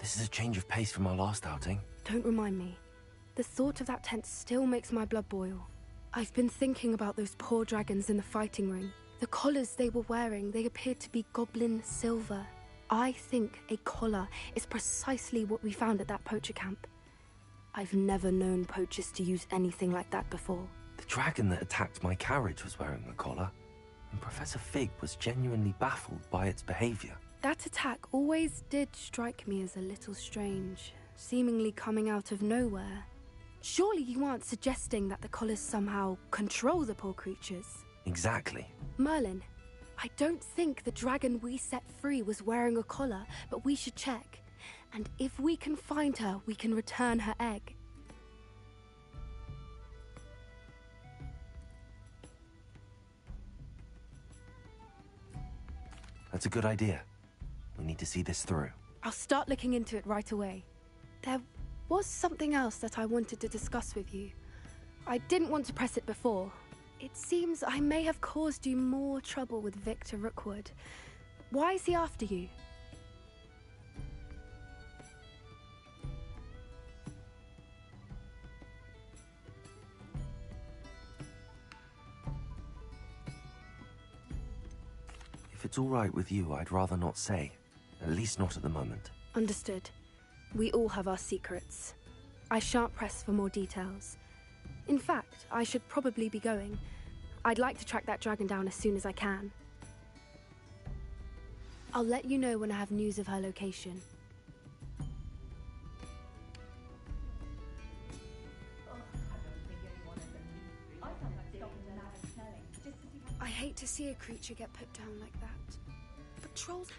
This is a change of pace from our last outing. Don't remind me. The thought of that tent still makes my blood boil. I've been thinking about those poor dragons in the fighting ring. The collars they were wearing, they appeared to be goblin silver. I think a collar is precisely what we found at that poacher camp. I've never known poachers to use anything like that before. The dragon that attacked my carriage was wearing a collar, and Professor Fig was genuinely baffled by its behavior. That attack always did strike me as a little strange, seemingly coming out of nowhere. Surely you aren't suggesting that the collars somehow control the poor creatures? Exactly. Merlin, I don't think the dragon we set free was wearing a collar, but we should check. And if we can find her, we can return her egg. That's a good idea. We need to see this through. I'll start looking into it right away. There was something else that I wanted to discuss with you. I didn't want to press it before. It seems I may have caused you more trouble with Victor Rookwood. Why is he after you? If it's all right with you, I'd rather not say. At least not at the moment. Understood. We all have our secrets. I shan't press for more details. In fact, I should probably be going. I'd like to track that dragon down as soon as I can. I'll let you know when I have news of her location. I hate to see a creature get put down like that. But trolls...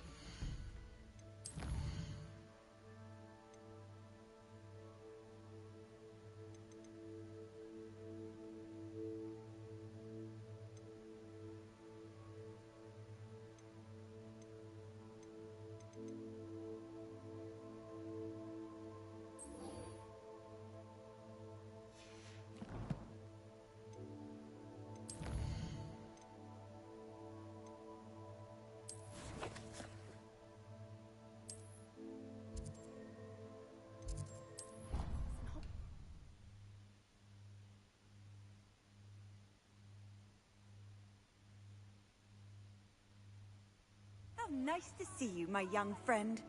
Nice to see you, my young friend.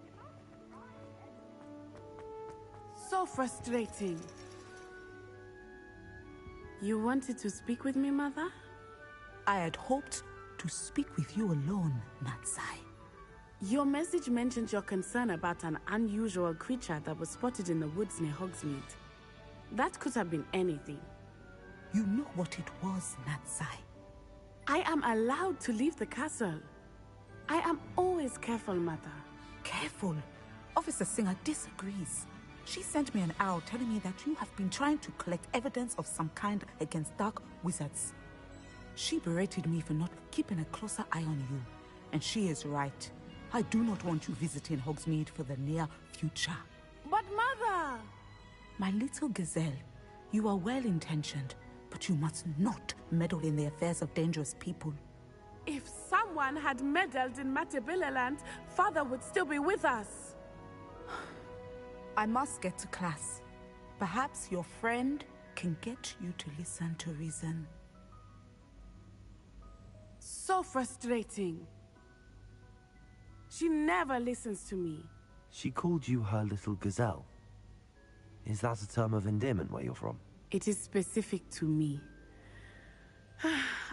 So frustrating. You wanted to speak with me, Mother? I had hoped to speak with you alone, Natsai. Your message mentioned your concern about an unusual creature that was spotted in the woods near Hogsmeade. That could have been anything. You know what it was, Natsai. I am allowed to leave the castle. I am always careful, Mother. Careful? Officer Singer disagrees. She sent me an owl telling me that you have been trying to collect evidence of some kind against dark wizards. She berated me for not keeping a closer eye on you. And she is right. I do not want you visiting Hogsmeade for the near future. But Mother! My little gazelle, you are well-intentioned, but you must not meddle in the affairs of dangerous people. If someone had meddled in Matabeleland, Father would still be with us. I must get to class. Perhaps your friend can get you to listen to reason. So frustrating. She never listens to me. She called you her little gazelle. Is that a term of endearment where you're from? It is specific to me.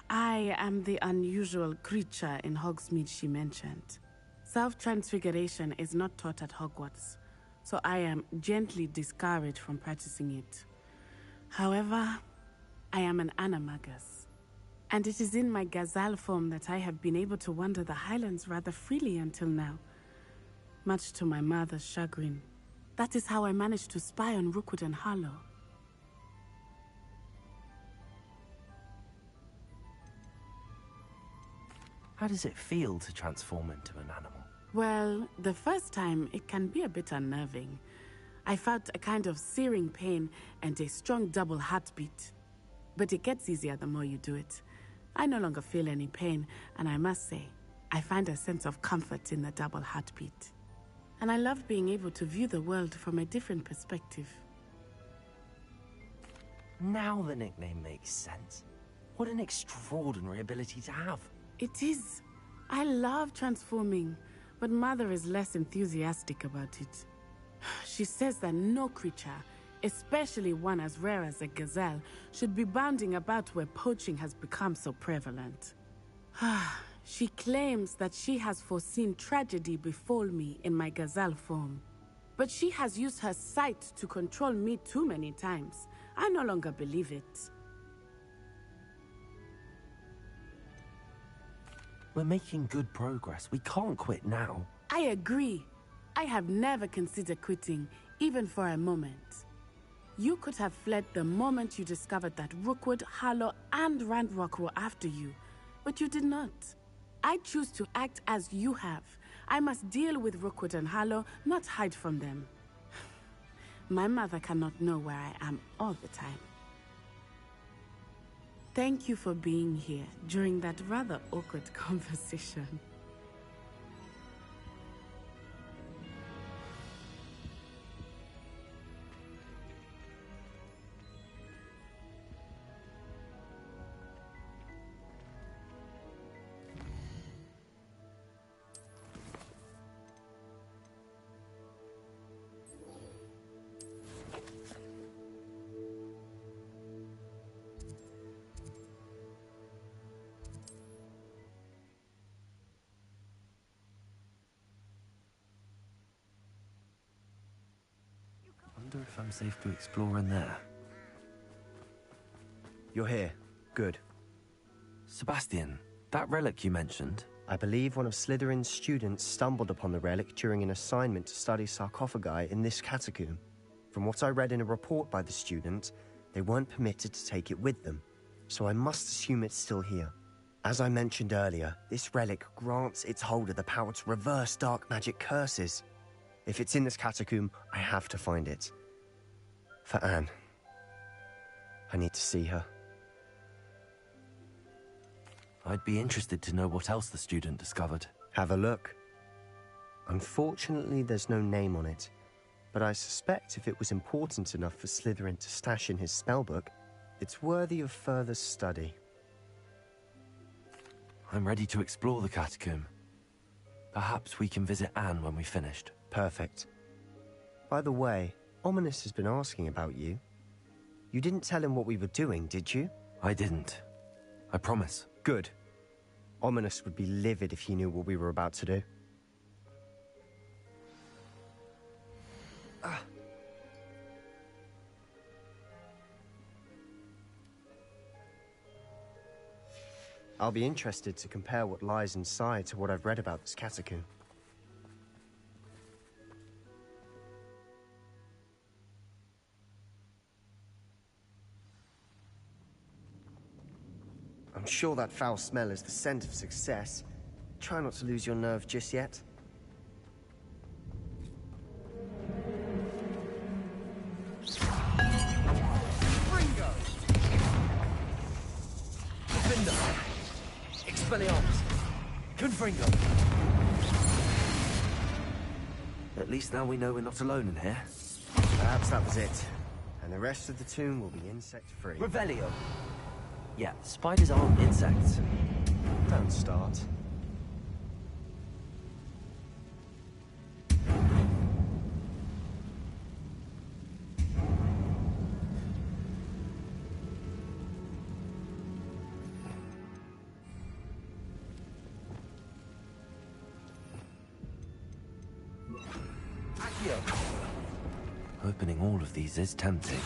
I am the unusual creature in Hogsmeade she mentioned. Self-transfiguration is not taught at Hogwarts, so I am gently discouraged from practicing it. However, I am an animagus, and it is in my gazelle form that I have been able to wander the Highlands rather freely until now, much to my mother's chagrin. That is how I managed to spy on Rookwood and Harlow. How does it feel to transform into an animal? Well, the first time, it can be a bit unnerving. I felt a kind of searing pain and a strong double heartbeat. But it gets easier the more you do it. I no longer feel any pain, and I must say, I find a sense of comfort in the double heartbeat. and I love being able to view the world from a different perspective. Now the nickname makes sense. What an extraordinary ability to have. It is. I love transforming, but Mother is less enthusiastic about it. She says that no creature, especially one as rare as a gazelle, should be bounding about where poaching has become so prevalent. She claims that she has foreseen tragedy befall me in my gazelle form. But she has used her sight to control me too many times. I no longer believe it. We're making good progress. We can't quit now. I agree. I have never considered quitting, even for a moment. You could have fled the moment you discovered that Rookwood, Harlow, and Randrock were after you, but you did not. I choose to act as you have. I must deal with Rookwood and Harlow, not hide from them. My mother cannot know where I am all the time. Thank you for being here during that rather awkward conversation. I wonder if I'm safe to explore in there. You're here. Good. Sebastian, that relic you mentioned. I believe one of Slytherin's students stumbled upon the relic during an assignment to study sarcophagi in this catacomb. From what I read in a report by the student, they weren't permitted to take it with them, so I must assume it's still here. As I mentioned earlier, this relic grants its holder the power to reverse dark magic curses. If it's in this catacomb, I have to find it. For Anne. I need to see her. I'd be interested to know what else the student discovered. Have a look. Unfortunately, there's no name on it, but I suspect if it was important enough for Slytherin to stash in his spellbook, it's worthy of further study. I'm ready to explore the catacomb. Perhaps we can visit Anne when we've finished. Perfect. By the way, Ominous has been asking about you. You didn't tell him what we were doing, did you? I didn't. I promise. Good. Ominous would be livid if he knew what we were about to do. I'll be interested to compare what lies inside to what I've read about this catacomb. I'm sure that foul smell is the scent of success. Try not to lose your nerve just yet. Ringo! Defender! Expelliarmus! Confringo! At least now we know we're not alone in here. Perhaps that was it. And the rest of the tomb will be insect-free. Revelio! Yeah, spiders aren't insects. Don't start. Opening all of these is tempting.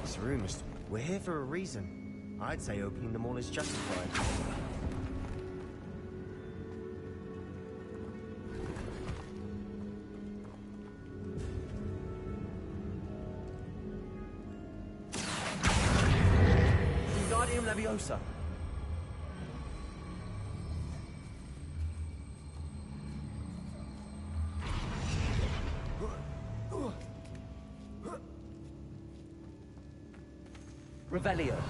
This room is... We're here for a reason. I'd say opening them all is justified. Wingardium Leviosa. Revelio.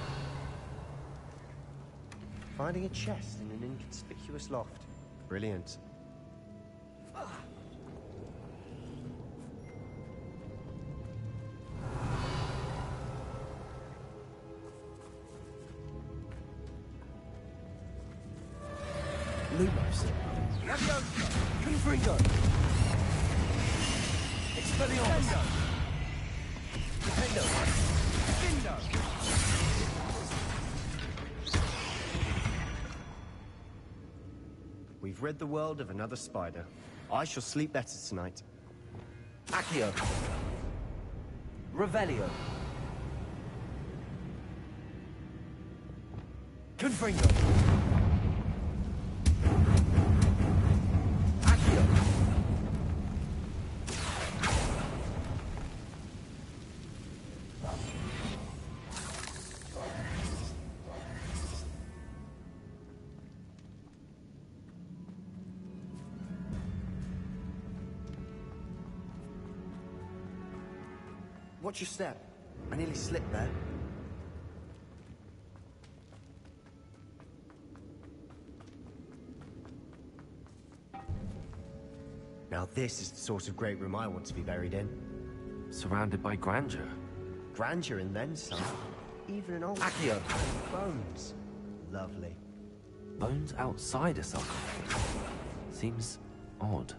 Finding a chest in an inconspicuous loft. Brilliant. Lumos. Leviosa. Confringo. Expelliarmus. Defendo. Defendo. We've rid the world of another spider. I shall sleep better tonight. Accio. Revelio. Confringo. Accio. Watch your step. I nearly slipped there. Now this is the sort of great room I want to be buried in. Surrounded by grandeur. Grandeur and then some. Even an old Accio. bones. Lovely. Bones outside a sarcophagus. Seems odd.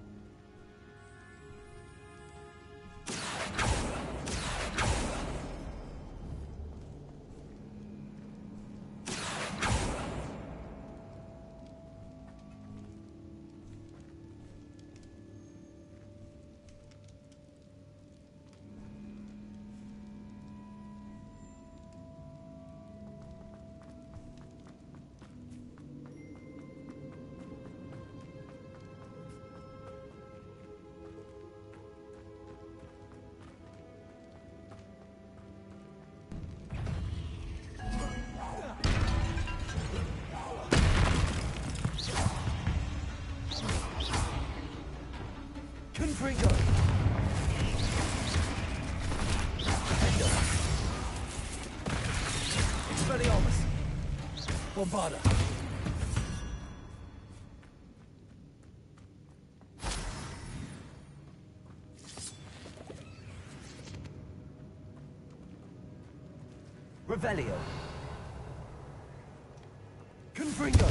Confringo. Defendo. Expelliarmus. Bombarda. Revelio. Confringo.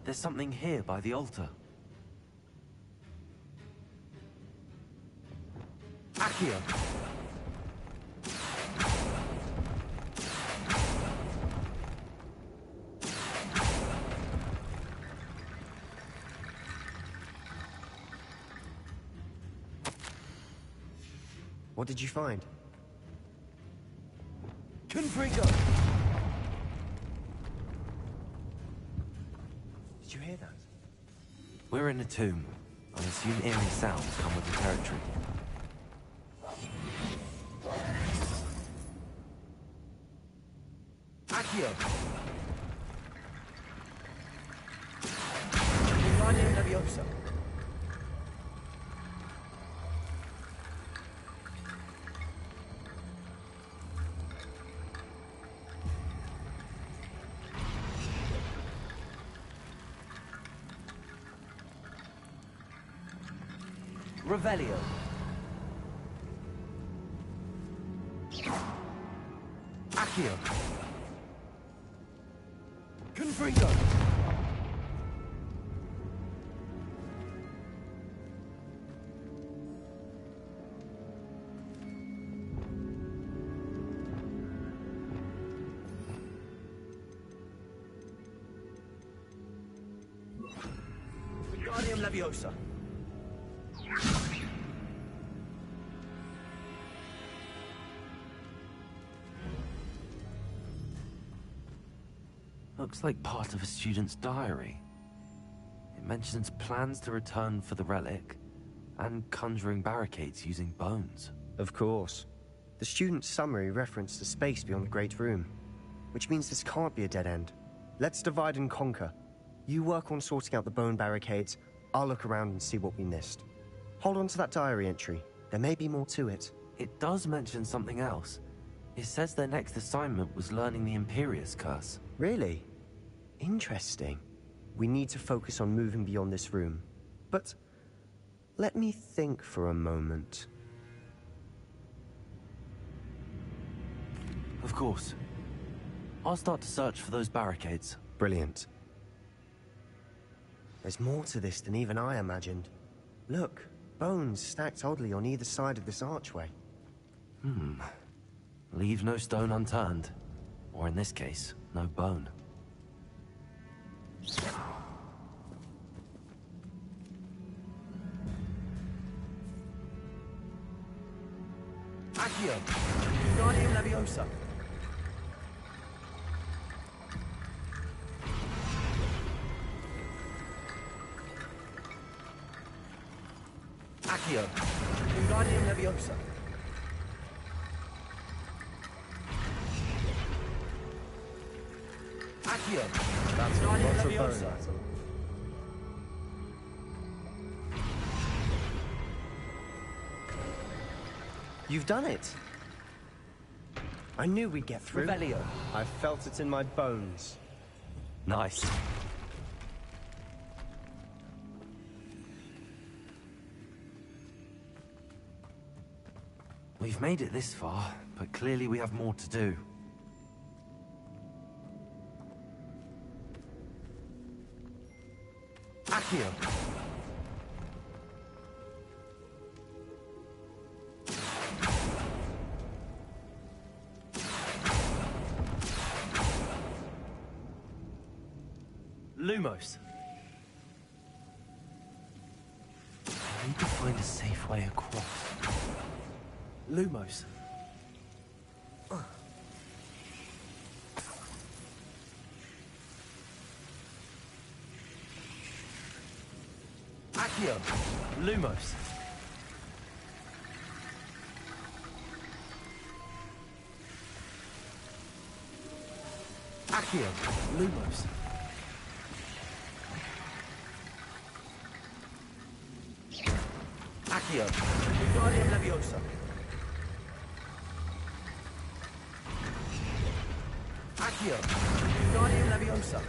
There's something here by the altar. Accio. What did you find? Confringo. Did you hear that? We're in a tomb. I assume eerie sounds come with the territory. Accio. Wingardium Leviosa. Revelio. Accio. Confringo. Wingardium Leviosa. Looks like part of a student's diary. It mentions plans to return for the relic and conjuring barricades using bones. Of course. The student's summary referenced a space beyond the Great Room, which means this can't be a dead end. Let's divide and conquer. You work on sorting out the bone barricades, I'll look around and see what we missed. Hold on to that diary entry. There may be more to it. it does mention something else. It says their next assignment was learning the Imperious Curse. Really? Interesting. We need to focus on moving beyond this room. But let me think for a moment. Of course. I'll start to search for those barricades. Brilliant. There's more to this than even I imagined. Look, bones stacked oddly on either side of this archway. Leave no stone unturned. Or in this case, no bone. Accio! Guardian Leviosa! Accio! Guardian Leviosa! Accio! That's Guardian lots of bone Leviosa! rattle. You've done it! I knew we'd get through. Revelio! I felt it in my bones. Nice. We've made it this far, but clearly we have more to do. Accio! Lumos. I need to find a safe way across. Lumos. Accio! Lumos. Accio! Lumos. Accio! Guardian Leviosa! Accio! Guardian Leviosa!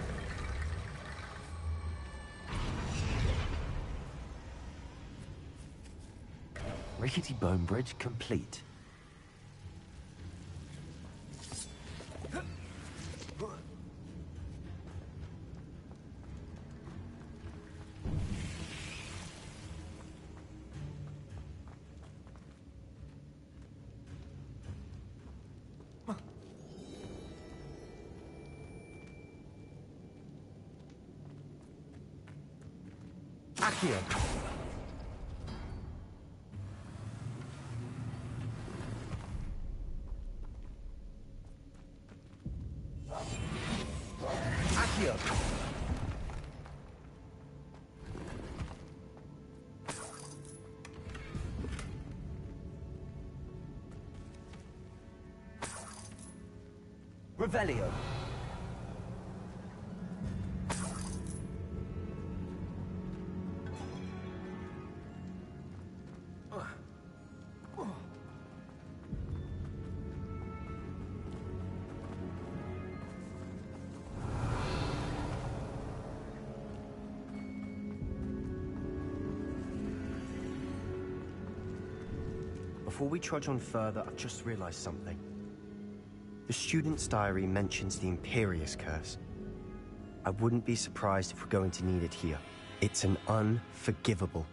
Rickety bone bridge complete. Accio! Accio! Revelio! Before we trudge on further, I've just realized something. The student's diary mentions the Imperious Curse. I wouldn't be surprised if we're going to need it here. It's an unforgivable,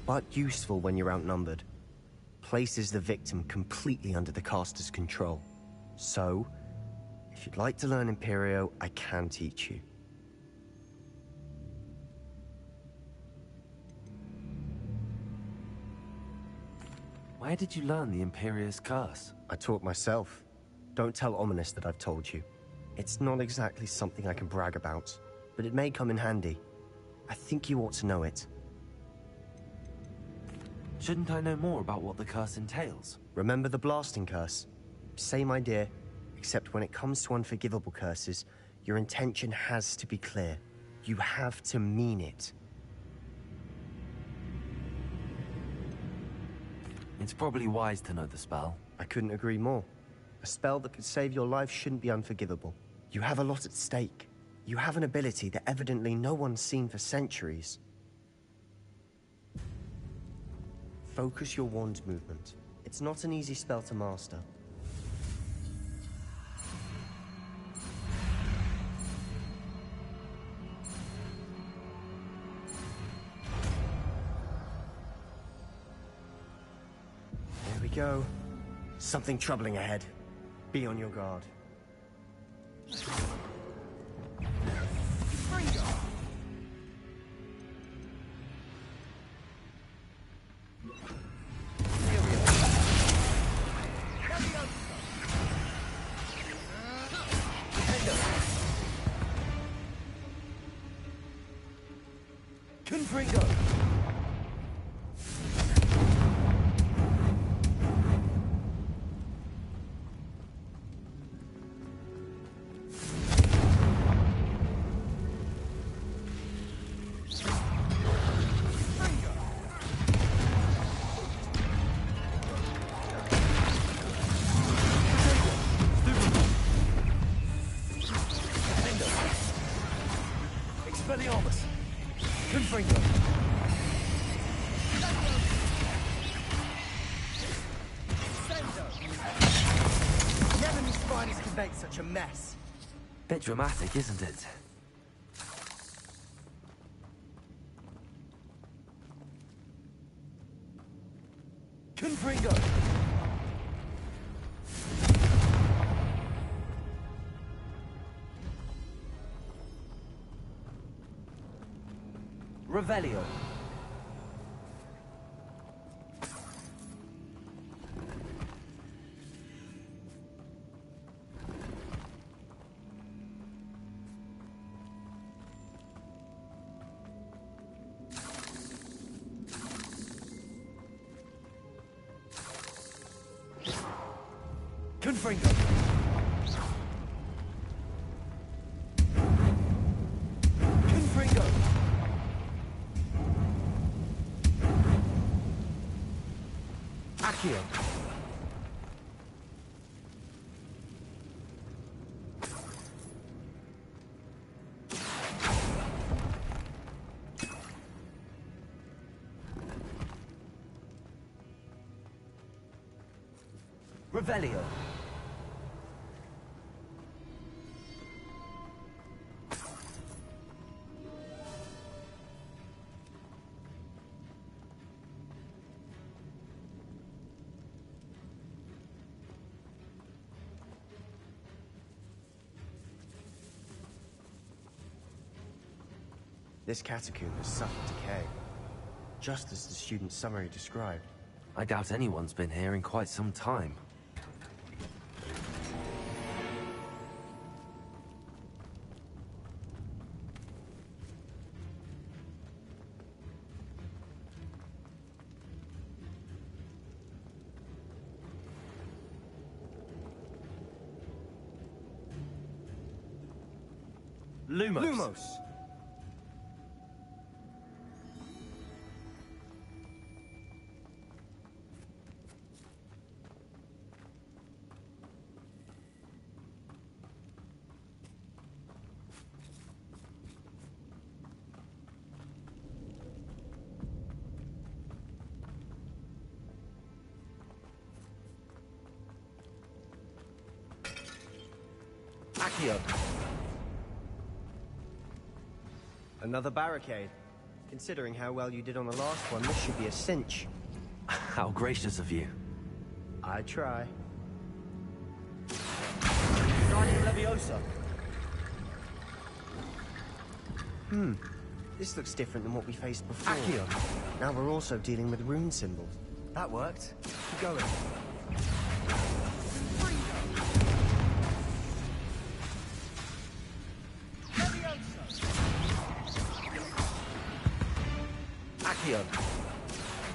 but useful when you're outnumbered. Places the victim completely under the caster's control. So, if you'd like to learn Imperio, I can teach you. Where did you learn the Imperious Curse? I taught myself. Don't tell Ominous that I've told you. It's not exactly something I can brag about, but it may come in handy. I think you ought to know it. Shouldn't I know more about what the curse entails? Remember the blasting curse? Same idea, except when it comes to unforgivable curses, your intention has to be clear. You have to mean it. It's probably wise to know the spell. I couldn't agree more. A spell that could save your life shouldn't be unforgivable. You have a lot at stake. You have an ability that evidently no one's seen for centuries. Focus your wand movement. It's not an easy spell to master. There we go. Something troubling ahead. Be on your guard. Confringo! Expelliarmus! Confringo! Never knew spiders could make such a mess. Bit dramatic, isn't it? Confringo! Revelio. Confringo. Confringo. Accio. Revelio. This catacomb has suffered decay, just as the student's summary described. I doubt anyone's been here in quite some time. Lumos. Lumos! Accio. Another barricade. Considering how well you did on the last one, this should be a cinch. How gracious of you. I try. Guardian Leviosa. This looks different than what we faced before. Accio. Now we're also dealing with rune symbols. That worked. Keep going. Accio.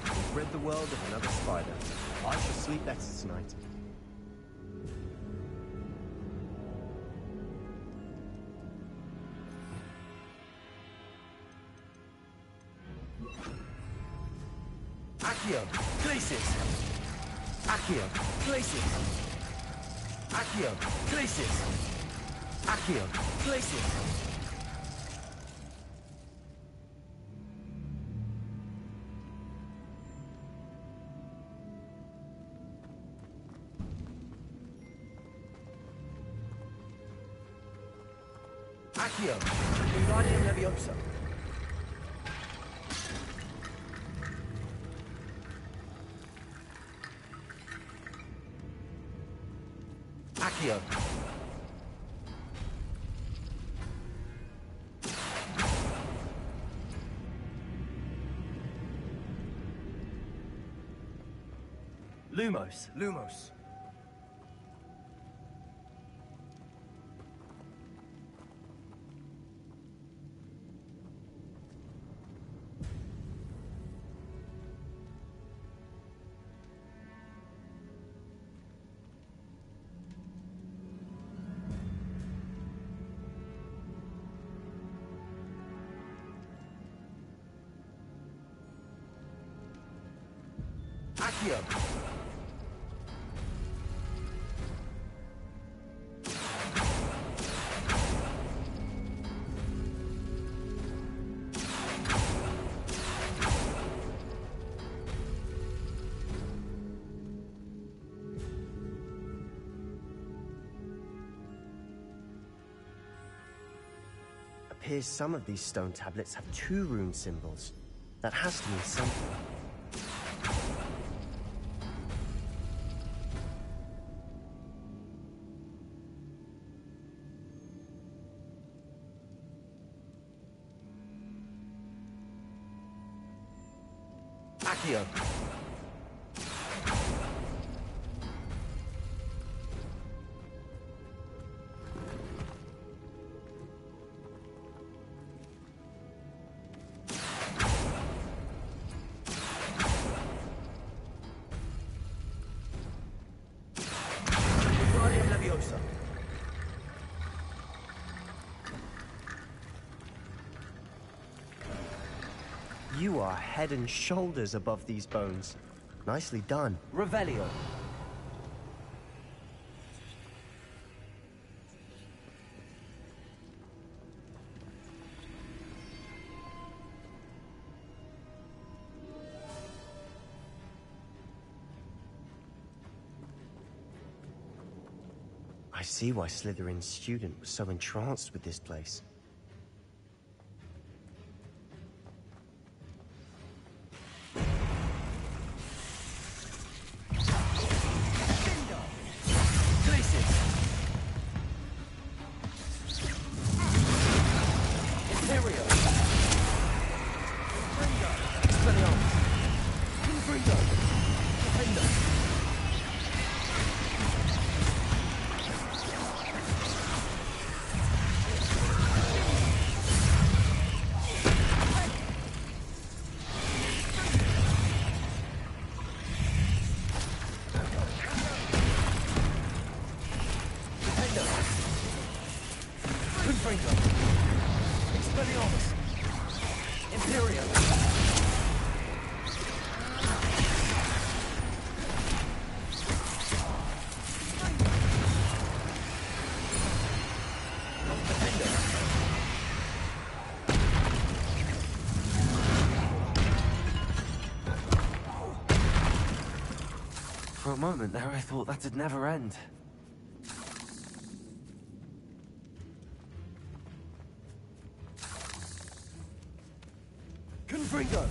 We've rid the world of another spider. I shall sleep better tonight. Accio. Glacis. Accio, glacius. Accio, glacius. Accio, glacius. Accio, Wingardium Leviosa. Accio. Lumos. Lumos. Accio. Appears some of these stone tablets have 2 rune symbols. That has to mean something. Accio. Wingardium Leviosa. You are head and shoulders above these bones. Nicely done. Revelio. I see why Slytherin's student was so entranced with this place. For a moment there, I thought that'd never end. Confringo.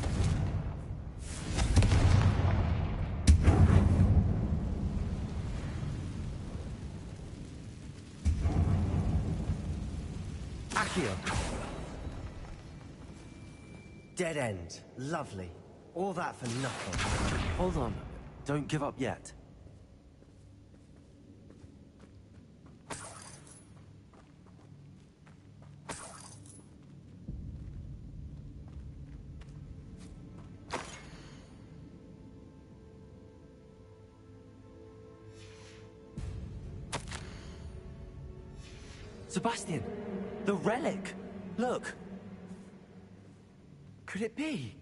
Accio. Dead end. Lovely. All that for nothing. Hold on. Don't give up yet. Sebastian! The relic! Look! Could it be?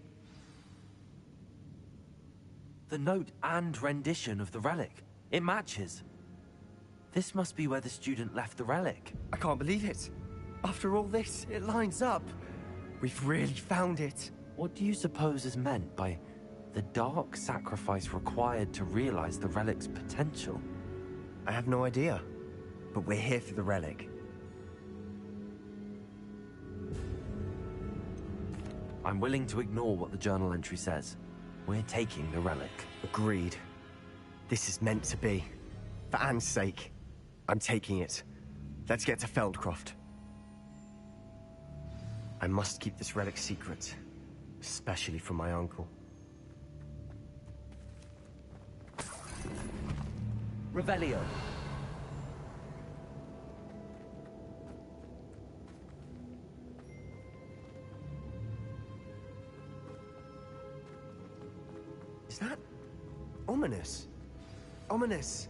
The note and rendition of the relic. It matches. This must be where the student left the relic. I can't believe it. After all this, it lines up. We've really found it. What do you suppose is meant by the dark sacrifice required to realize the relic's potential? I have no idea, but we're here for the relic. I'm willing to ignore what the journal entry says. We're taking the relic. Agreed. This is meant to be. For Anne's sake, I'm taking it. Let's get to Feldcroft. I must keep this relic secret, especially from my uncle. Revelio. Is that ominous? Ominous.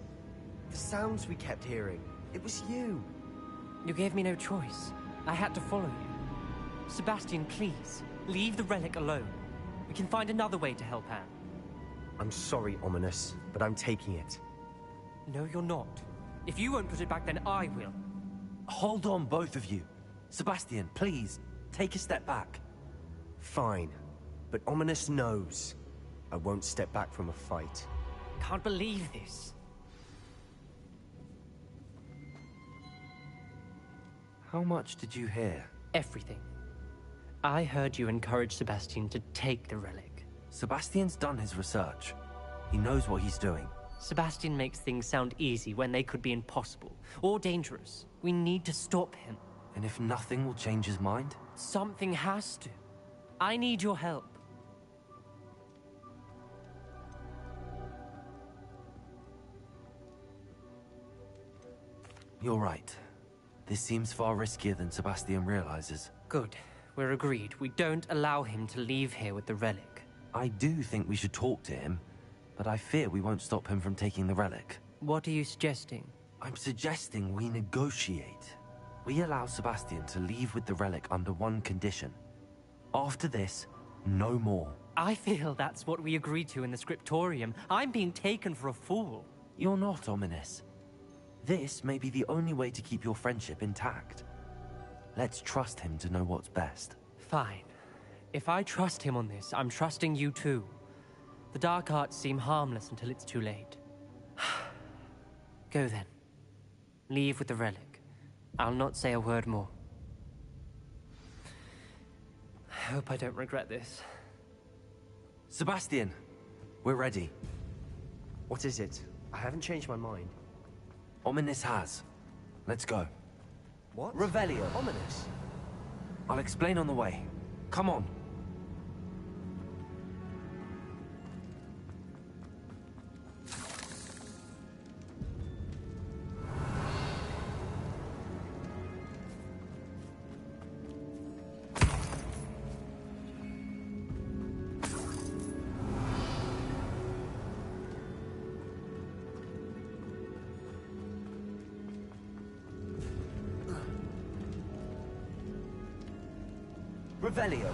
The sounds we kept hearing. It was you. You gave me no choice. I had to follow you. Sebastian, please, leave the relic alone. We can find another way to help Anne. I'm sorry, Ominous, but I'm taking it. No, you're not. If you won't put it back, then I will. Hold on, both of you. Sebastian, please, take a step back. Fine, but Ominous knows I won't step back from a fight. Can't believe this. How much did you hear? Everything. I heard you encourage Sebastian to take the relic. Sebastian's done his research. He knows what he's doing. Sebastian makes things sound easy when they could be impossible or dangerous. We need to stop him. And if nothing will change his mind? Something has to. I need your help. You're right. This seems far riskier than Sebastian realizes. Good. We're agreed. We don't allow him to leave here with the relic. I do think we should talk to him, but I fear we won't stop him from taking the relic. What are you suggesting? I'm suggesting we negotiate. We allow Sebastian to leave with the relic under one condition. After this, no more. I feel that's what we agreed to in the scriptorium. I'm being taken for a fool. You're not, Ominous. This may be the only way to keep your friendship intact. Let's trust him to know what's best. Fine. If I trust him on this, I'm trusting you too. The dark arts seem harmless until it's too late. Go then. Leave with the relic. I'll not say a word more. I hope I don't regret this. Sebastian, we're ready. What is it? I haven't changed my mind. Ominous has. Let's go. What? Revelio. Ominous? I'll explain on the way. Come on. Revelio.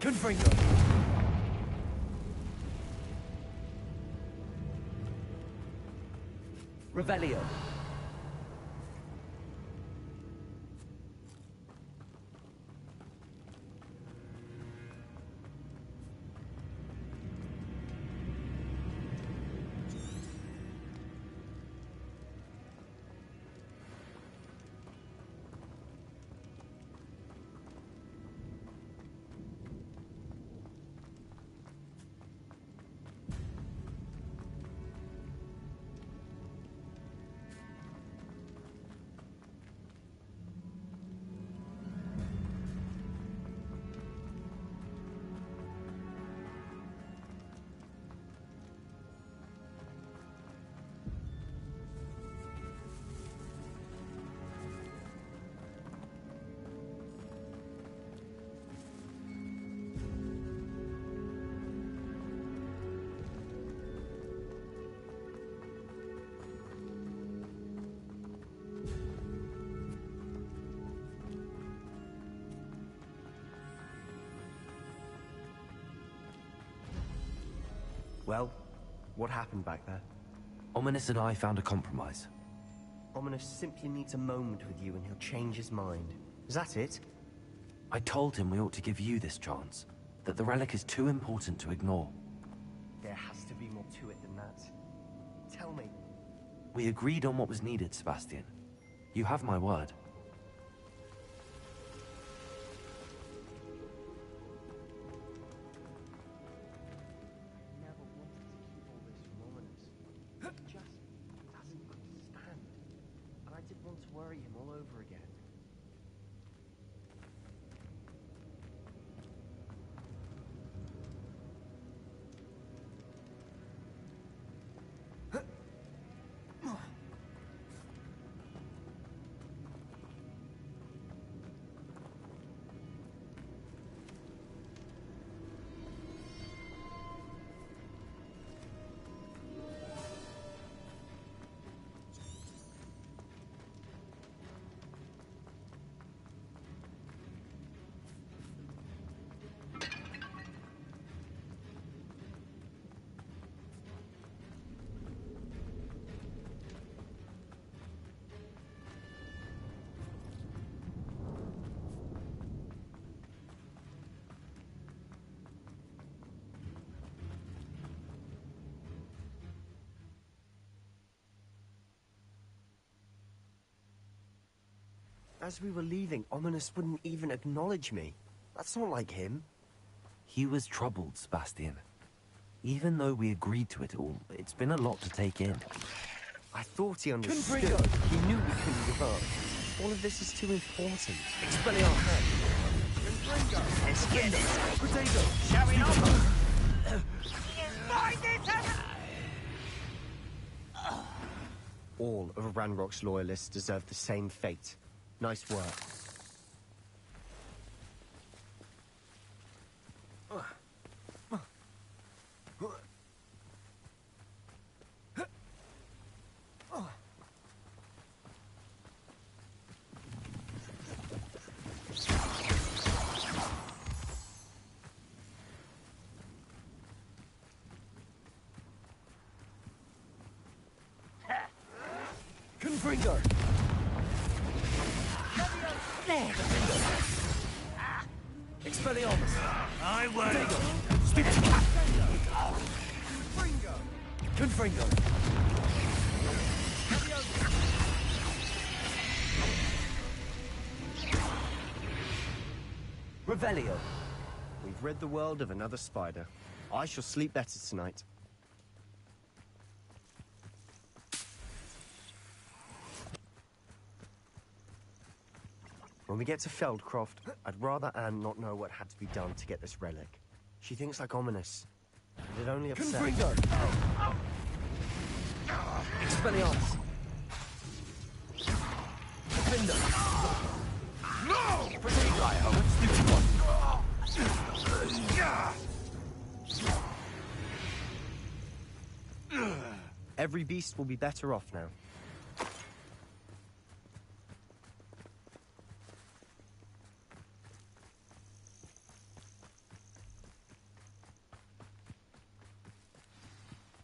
Confringo. Revelio. Well, what happened back there? Ominous and I found a compromise. Ominous simply needs a moment with you and he'll change his mind. Is that it? I told him we ought to give you this chance, that the relic is too important to ignore. There has to be more to it than that. Tell me. We agreed on what was needed, Sebastian. You have my word. Never wanted to keep all this from Ominous. He just doesn't understand. And I didn't want to worry him all over again. As we were leaving, Ominous wouldn't even acknowledge me. That's not like him. He was troubled, Sebastian. Even though we agreed to it all, it's been a lot to take in. I thought he understood. He knew we couldn't give up. All of this is too important. Expelliarmus. Let's get it. Potato. Showing off. Find it! All of Ranrock's loyalists deserve the same fate. Nice work. Confringo! Expelliarmus! I won't! Stupid cat! Confringo! Revelio. We've rid the world of another spider. I shall sleep better tonight. When we get to Feldcroft, I'd rather Anne not know what had to be done to get this relic. She thinks like Ominous. It'd only upset her. Confringo! Expelliarmus! Defender! No! Protect Io, stupid one! Every beast will be better off now.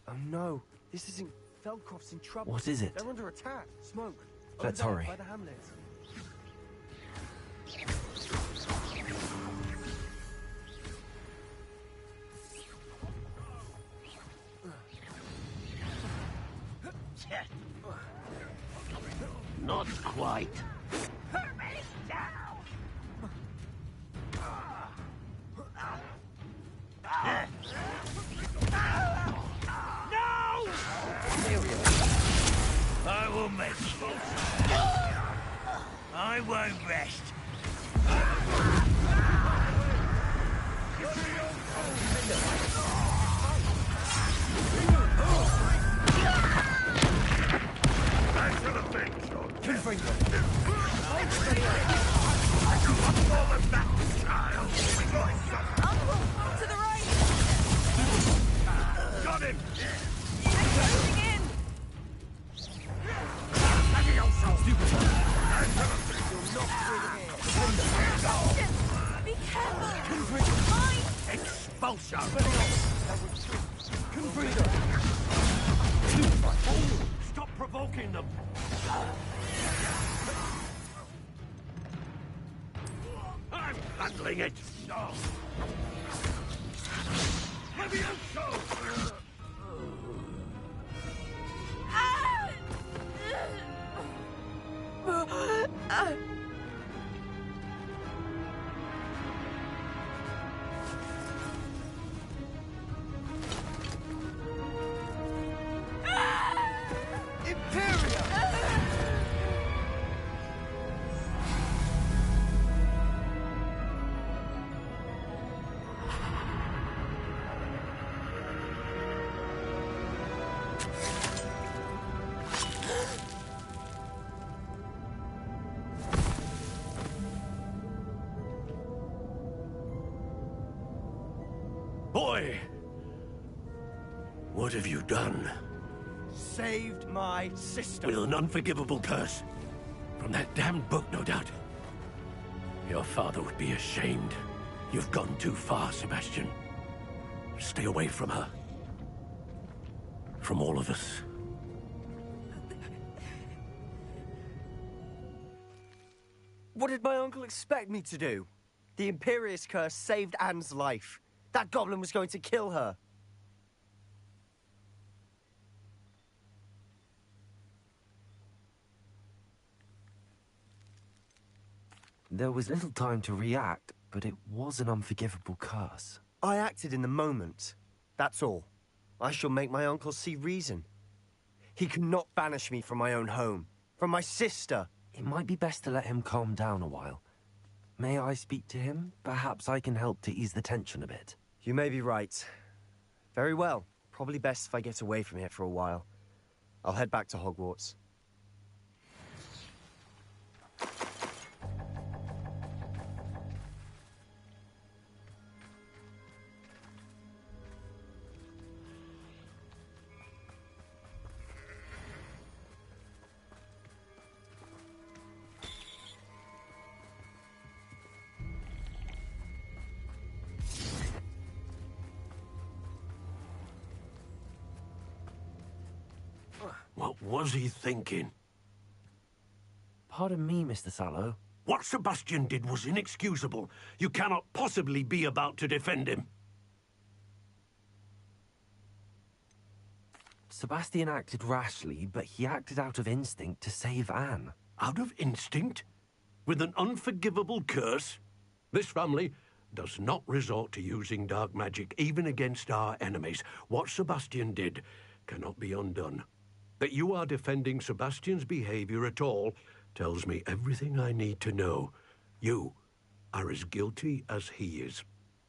Oh no, this isn't... Feldcroft's in trouble. What is it? They're under attack. Smoke. Let's Over there, hurry. by the hamlet. Not quite. I will make it. I won't rest. To the right! Got him! Closing in! Stupid one! You'll not win here. expulsion! Confredo! Stop provoking them! I'm handling it! Levioso! Boy! What have you done? Saved my sister. With an unforgivable curse. From that damned book, no doubt. Your father would be ashamed. You've gone too far, Sebastian. Stay away from her. From all of us. What did my uncle expect me to do? The Imperious curse saved Anne's life. That goblin was going to kill her. There was little time to react, but it was an unforgivable curse. I acted in the moment. That's all. I shall make my uncle see reason. He cannot banish me from my own home, from my sister. It might be best to let him calm down a while. May I speak to him? Perhaps I can help to ease the tension a bit. You may be right. Very well. Probably best if I get away from here for a while. I'll head back to Hogwarts. What was he thinking? Pardon me, Mr. Sallow. What Sebastian did was inexcusable. You cannot possibly be about to defend him. Sebastian acted rashly, but he acted out of instinct to save Anne. Out of instinct? With an unforgivable curse? This family does not resort to using dark magic, even against our enemies. What Sebastian did cannot be undone. That you are defending Sebastian's behavior at all tells me everything I need to know. You are as guilty as he is.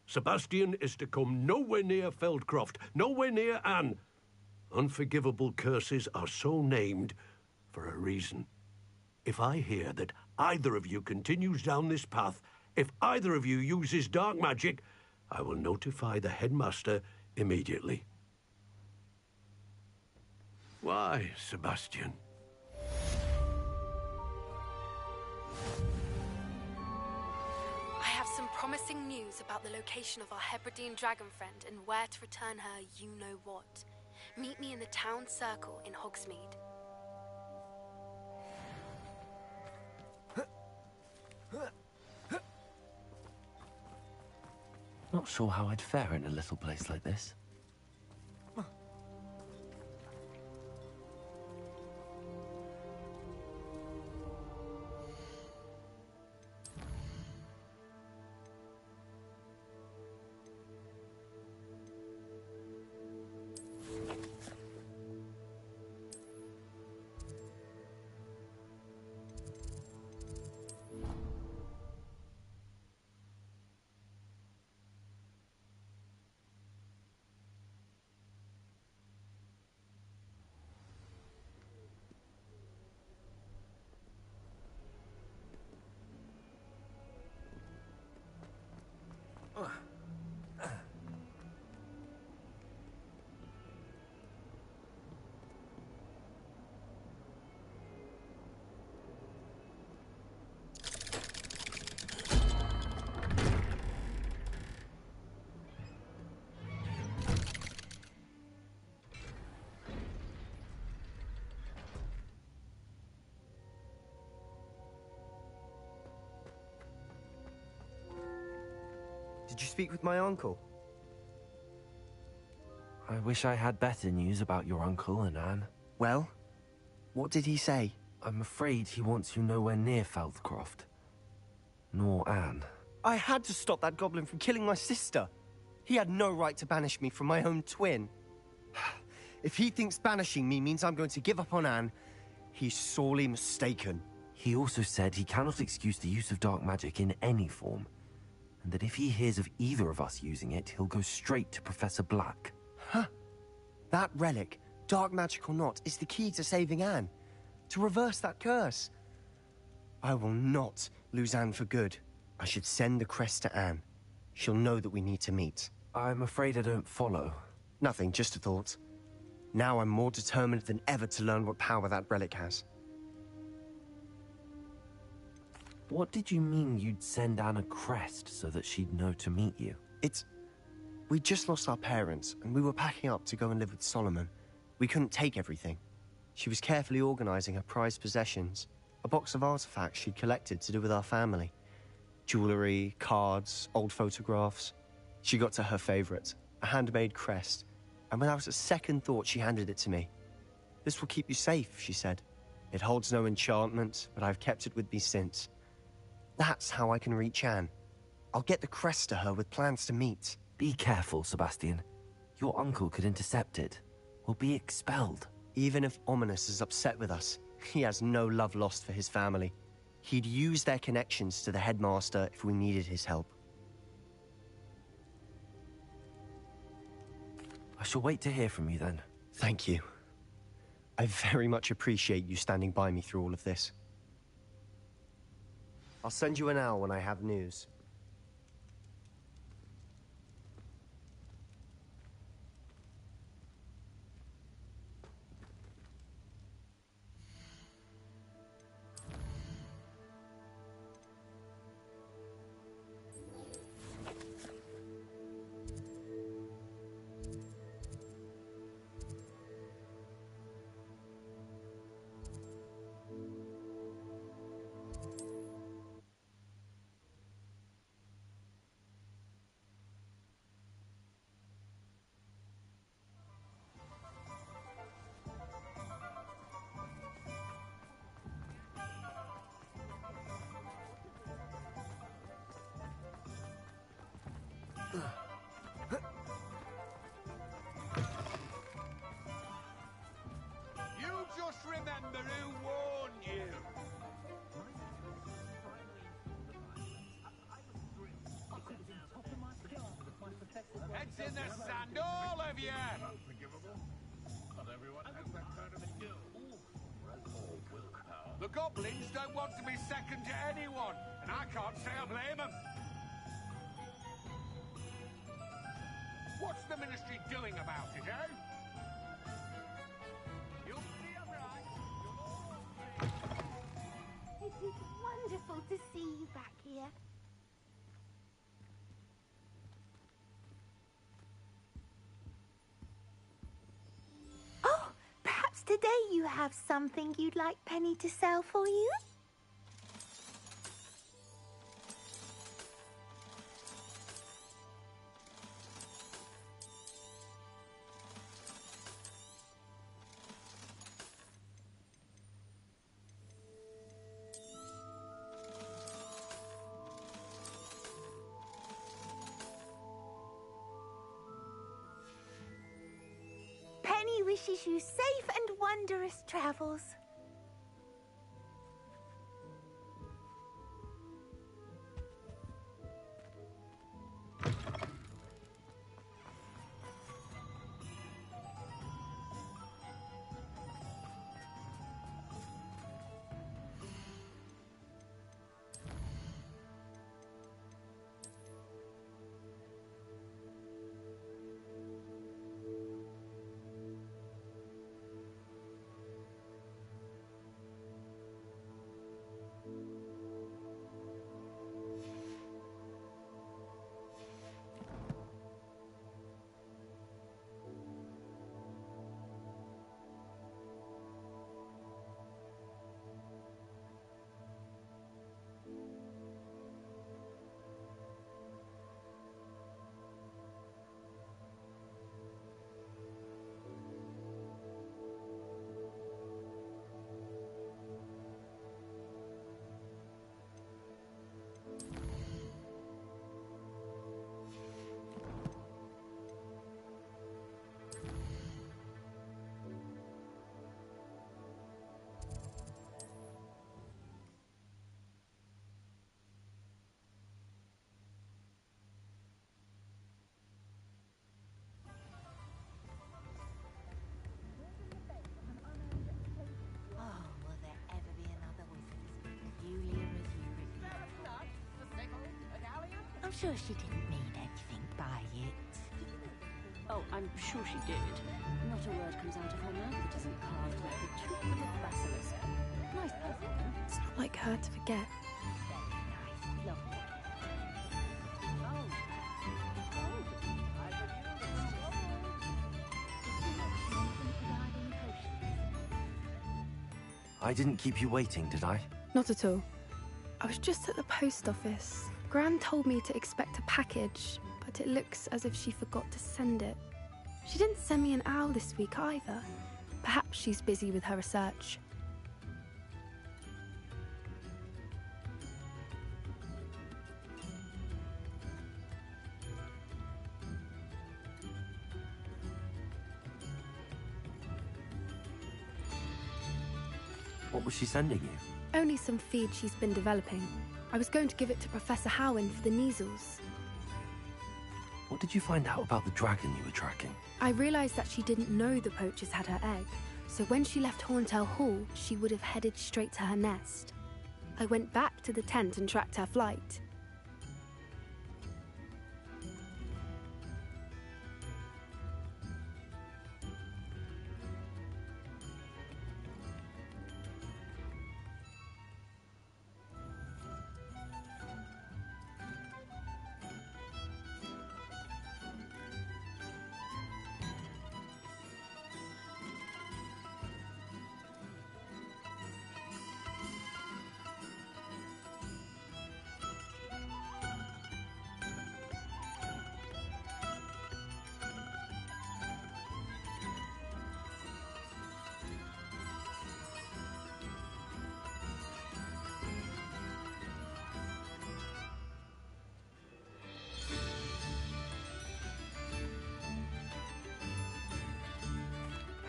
Sebastian is to come nowhere near Feldcroft, nowhere near Anne. Unforgivable curses are so named for a reason. If I hear that either of you continues down this path, if either of you uses dark magic, I will notify the headmaster immediately. Why, Sebastian? I have some promising news about the location of our Hebridean dragon friend and where to return her you-know-what. Meet me in the town circle in Hogsmeade. Not sure how I'd fare in a little place like this. Did you speak with my uncle? I wish I had better news about your uncle and Anne. Well, what did he say? I'm afraid he wants you nowhere near Falthcroft. Nor Anne. I had to stop that goblin from killing my sister. He had no right to banish me from my own twin. If he thinks banishing me means I'm going to give up on Anne, he's sorely mistaken. He also said he cannot excuse the use of dark magic in any form, and that if he hears of either of us using it, he'll go straight to Professor Black. Huh. That relic, dark magic or not, is the key to saving Anne. To reverse that curse. I will not lose Anne for good. I should send the crest to Anne. She'll know that we need to meet. I'm afraid I don't follow. Nothing, just a thought. Now I'm more determined than ever to learn what power that relic has. What did you mean you'd send Anne a crest so that she'd know to meet you? We just lost our parents, and we were packing up to go and live with Solomon. We couldn't take everything. She was carefully organizing her prized possessions, a box of artifacts she'd collected to do with our family. Jewelry, cards, old photographs. She got to her favorite, a handmade crest, and without a second thought she handed it to me. This will keep you safe, she said. It holds no enchantment, but I've kept it with me since. That's how I can reach Anne. I'll get the crest to her with plans to meet. Be careful, Sebastian. Your uncle could intercept it. We'll be expelled. Even if Ominous is upset with us, he has no love lost for his family. He'd use their connections to the headmaster if we needed his help. I shall wait to hear from you then. Thank you. I very much appreciate you standing by me through all of this. I'll send you an owl when I have news. Remember who warned you. Heads in the sand, all of you. The goblins don't want to be second to anyone, and I can't say I blame them. What's the ministry doing about it, eh? It is wonderful to see you back here. Oh, perhaps today you have something you'd like Penny to sell for you? Penny wishes you safe and wondrous travels. sure she didn't mean anything by it? Oh, I'm sure she did. Not a word comes out of her mouth that isn't carved like the tooth of a basilisk. Nice puzzle, though. It's not like her to forget. Lovely. I didn't keep you waiting, did I? Not at all. I was just at the post office. Gran told me to expect a package, but it looks as if she forgot to send it. She didn't send me an owl this week either. Perhaps she's busy with her research. What was she sending you? Only some feed she's been developing. I was going to give it to Professor Howin for the measles. What did you find out about the dragon you were tracking? I realized that she didn't know the poachers had her egg, so when she left Horntail Hall, she would have headed straight to her nest. I went back to the tent and tracked her flight.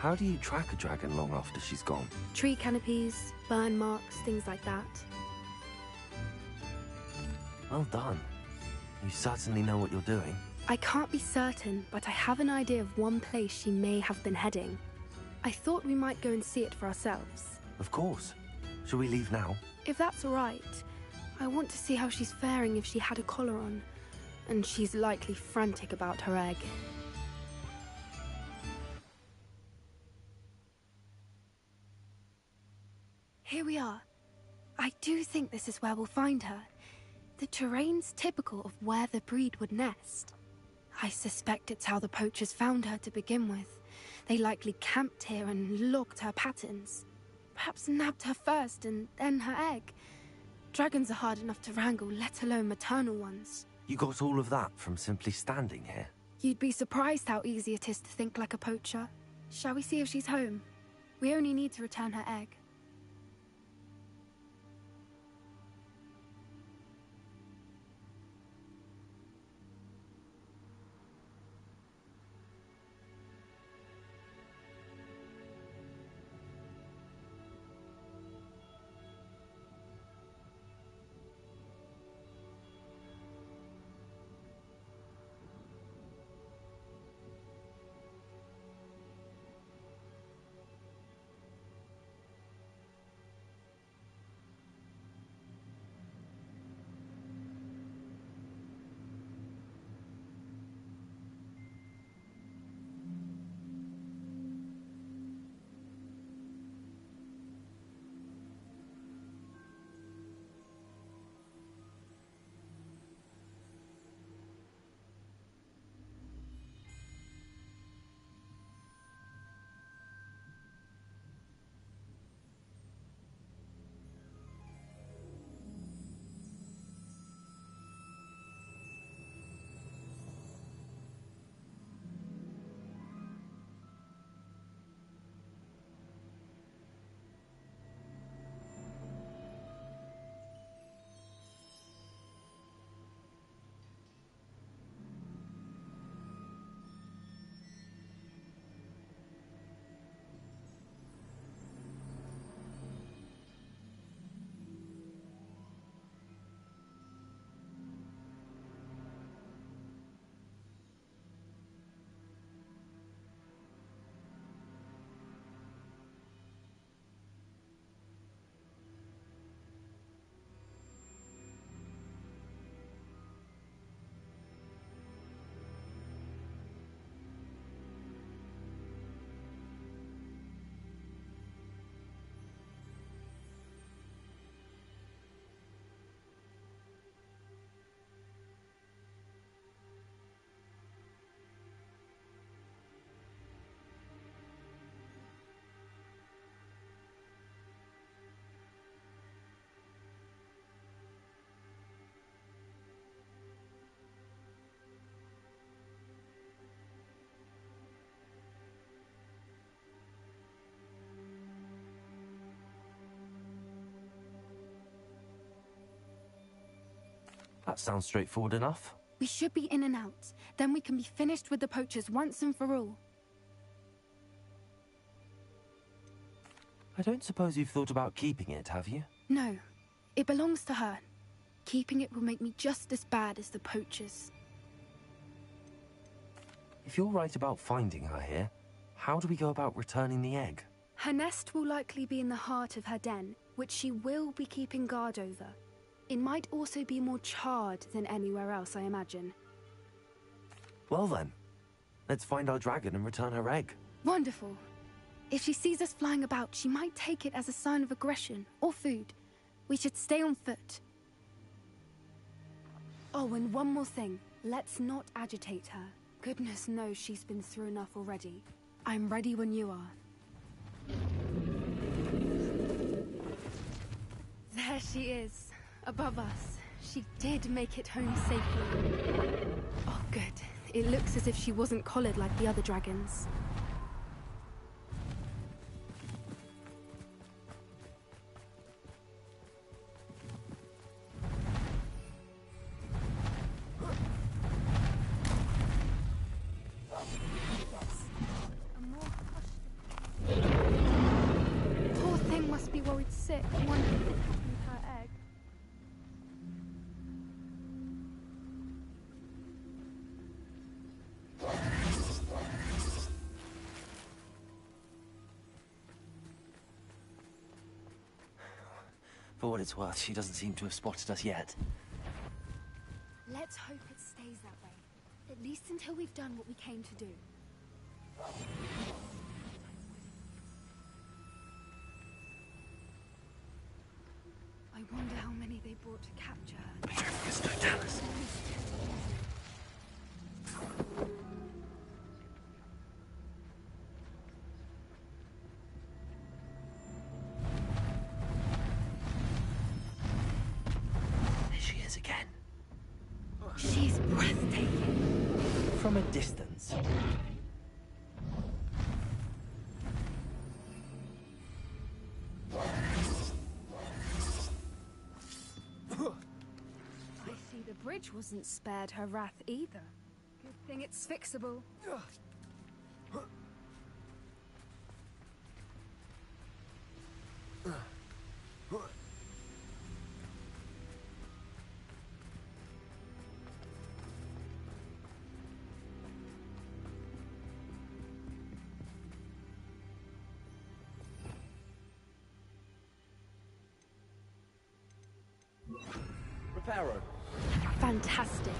How do you track a dragon long after she's gone? Tree canopies, burn marks, things like that. Well done. You certainly know what you're doing. I can't be certain, but I have an idea of one place she may have been heading. I thought we might go and see it for ourselves. Of course. Shall we leave now? If that's all right. I want to see how she's faring if she had a collar on. And she's likely frantic about her egg. Here we are. I do think this is where we'll find her. The terrain's typical of where the breed would nest. I suspect it's how the poachers found her to begin with. They likely camped here and logged her patterns. Perhaps nabbed her first and then her egg. Dragons are hard enough to wrangle, let alone maternal ones. You got all of that from simply standing here? You'd be surprised how easy it is to think like a poacher. Shall we see if she's home? We only need to return her egg. That sounds straightforward enough. We should be in and out. Then we can be finished with the poachers once and for all. I don't suppose you've thought about keeping it, have you? No. It belongs to her. Keeping it will make me just as bad as the poachers. If you're right about finding her here, how do we go about returning the egg? Her nest will likely be in the heart of her den, which she will be keeping guard over. It might also be more charred than anywhere else, I imagine. Well then, let's find our dragon and return her egg. Wonderful. If she sees us flying about, she might take it as a sign of aggression or food. We should stay on foot. Oh, and one more thing. Let's not agitate her. Goodness knows she's been through enough already. I'm ready when you are. There she is, above us. She did make it home safely. Oh, good. It looks as if she wasn't collared like the other dragons. Poor thing must be worried sick, wondering what happened to her egg. For what it's worth, she doesn't seem to have spotted us yet. Let's hope it stays that way. At least until we've done what we came to do. I wonder how many they brought to capture her. Be careful, it's Totalis. There she is again. She's breathtaking. From a distance. I see the bridge wasn't spared her wrath either. Good thing it's fixable. Reparo. Fantastic.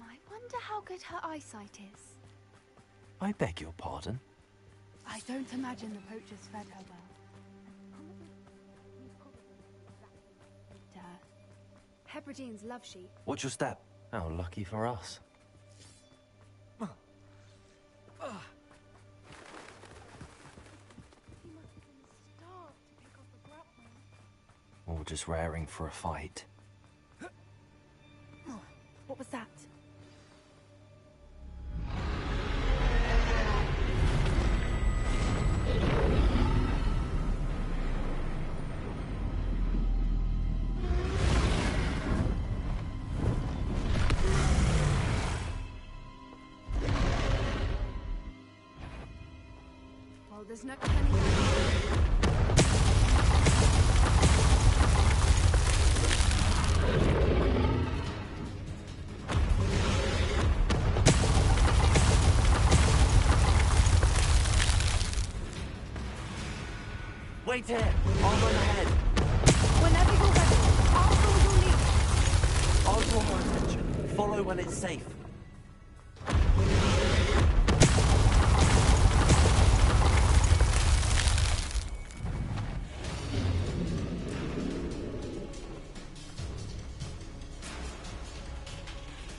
I wonder how good her eyesight is. I beg your pardon? I don't imagine the poachers fed her well. Hebrideans love sheep. What's your step? How lucky for us. Or just raring for a fight. What was that? Well, there's no turning back. Wait here! I'll run ahead! Whenever you're ready, I'll follow your lead. I'll draw her attention. Follow when it's safe.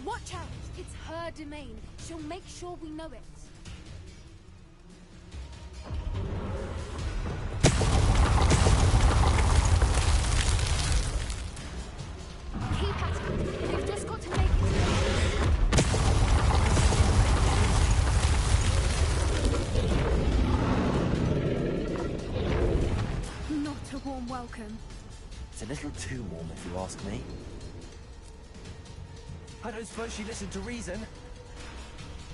Watch out! It's her domain. She'll make sure we know it. Keep at it. We've just got to make it to the next. Not a warm welcome. It's a little too warm, if you ask me. I don't suppose she listened to reason.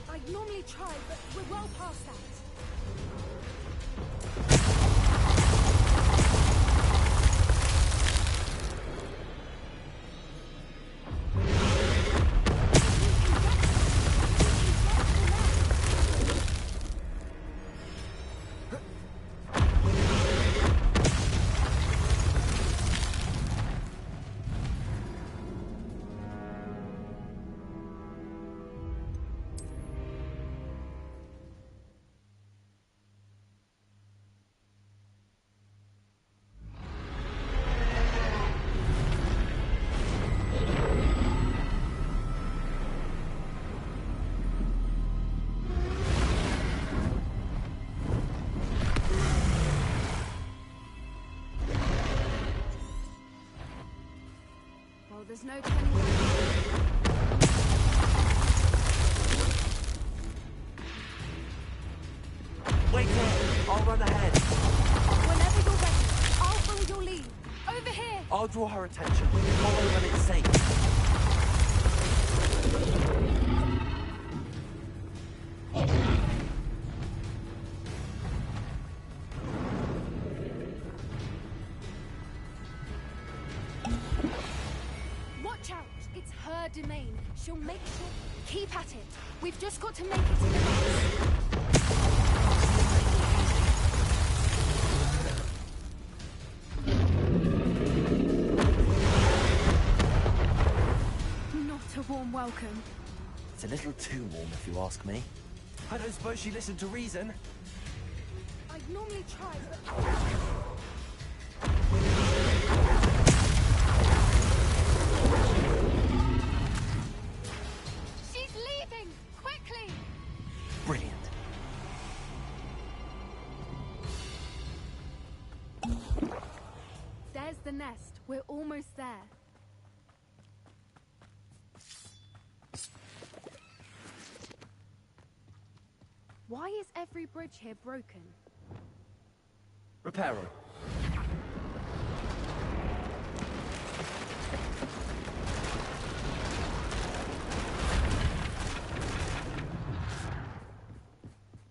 I'd normally try, but we're well past that. Well, there's no turning back. Wait here! I'll run ahead. Whenever you're ready, I'll follow your lead. Over here! I'll draw her attention. Follow when it's safe. Watch out! It's her domain. She'll make sure... Keep at it. We've just got to make it to the next. Not a warm welcome. It's a little too warm, if you ask me. I don't suppose she listened to reason. I'd normally try, but... She's leaving! Quickly! Brilliant. There's the nest. We're almost there. Why is every bridge here broken? Repair them.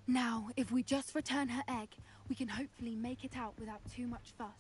Now, if we just return her egg, we can hopefully make it out without too much fuss.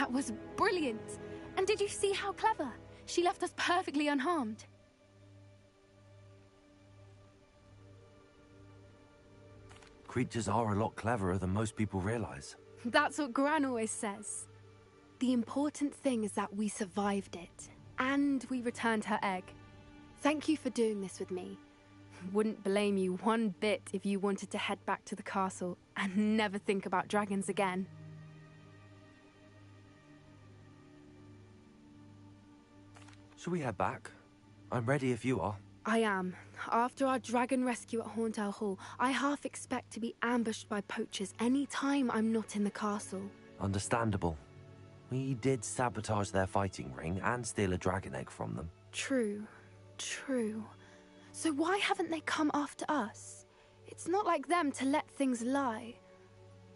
That was brilliant. And did you see how clever? She left us perfectly unharmed. Creatures are a lot cleverer than most people realize. That's what Gran always says. The important thing is that we survived it. And we returned her egg. Thank you for doing this with me. Wouldn't blame you one bit if you wanted to head back to the castle and never think about dragons again. Shall we head back? I'm ready if you are. I am. After our dragon rescue at Horntail Hall, I half expect to be ambushed by poachers any time I'm not in the castle. Understandable. We did sabotage their fighting ring and steal a dragon egg from them. True. True. So why haven't they come after us? It's not like them to let things lie.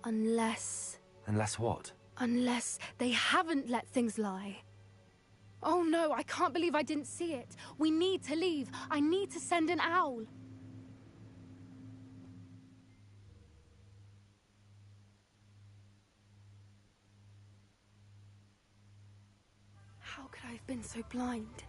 Unless... Unless what? Unless they haven't let things lie. Oh no, I can't believe I didn't see it. We need to leave. I need to send an owl. How could I have been so blind?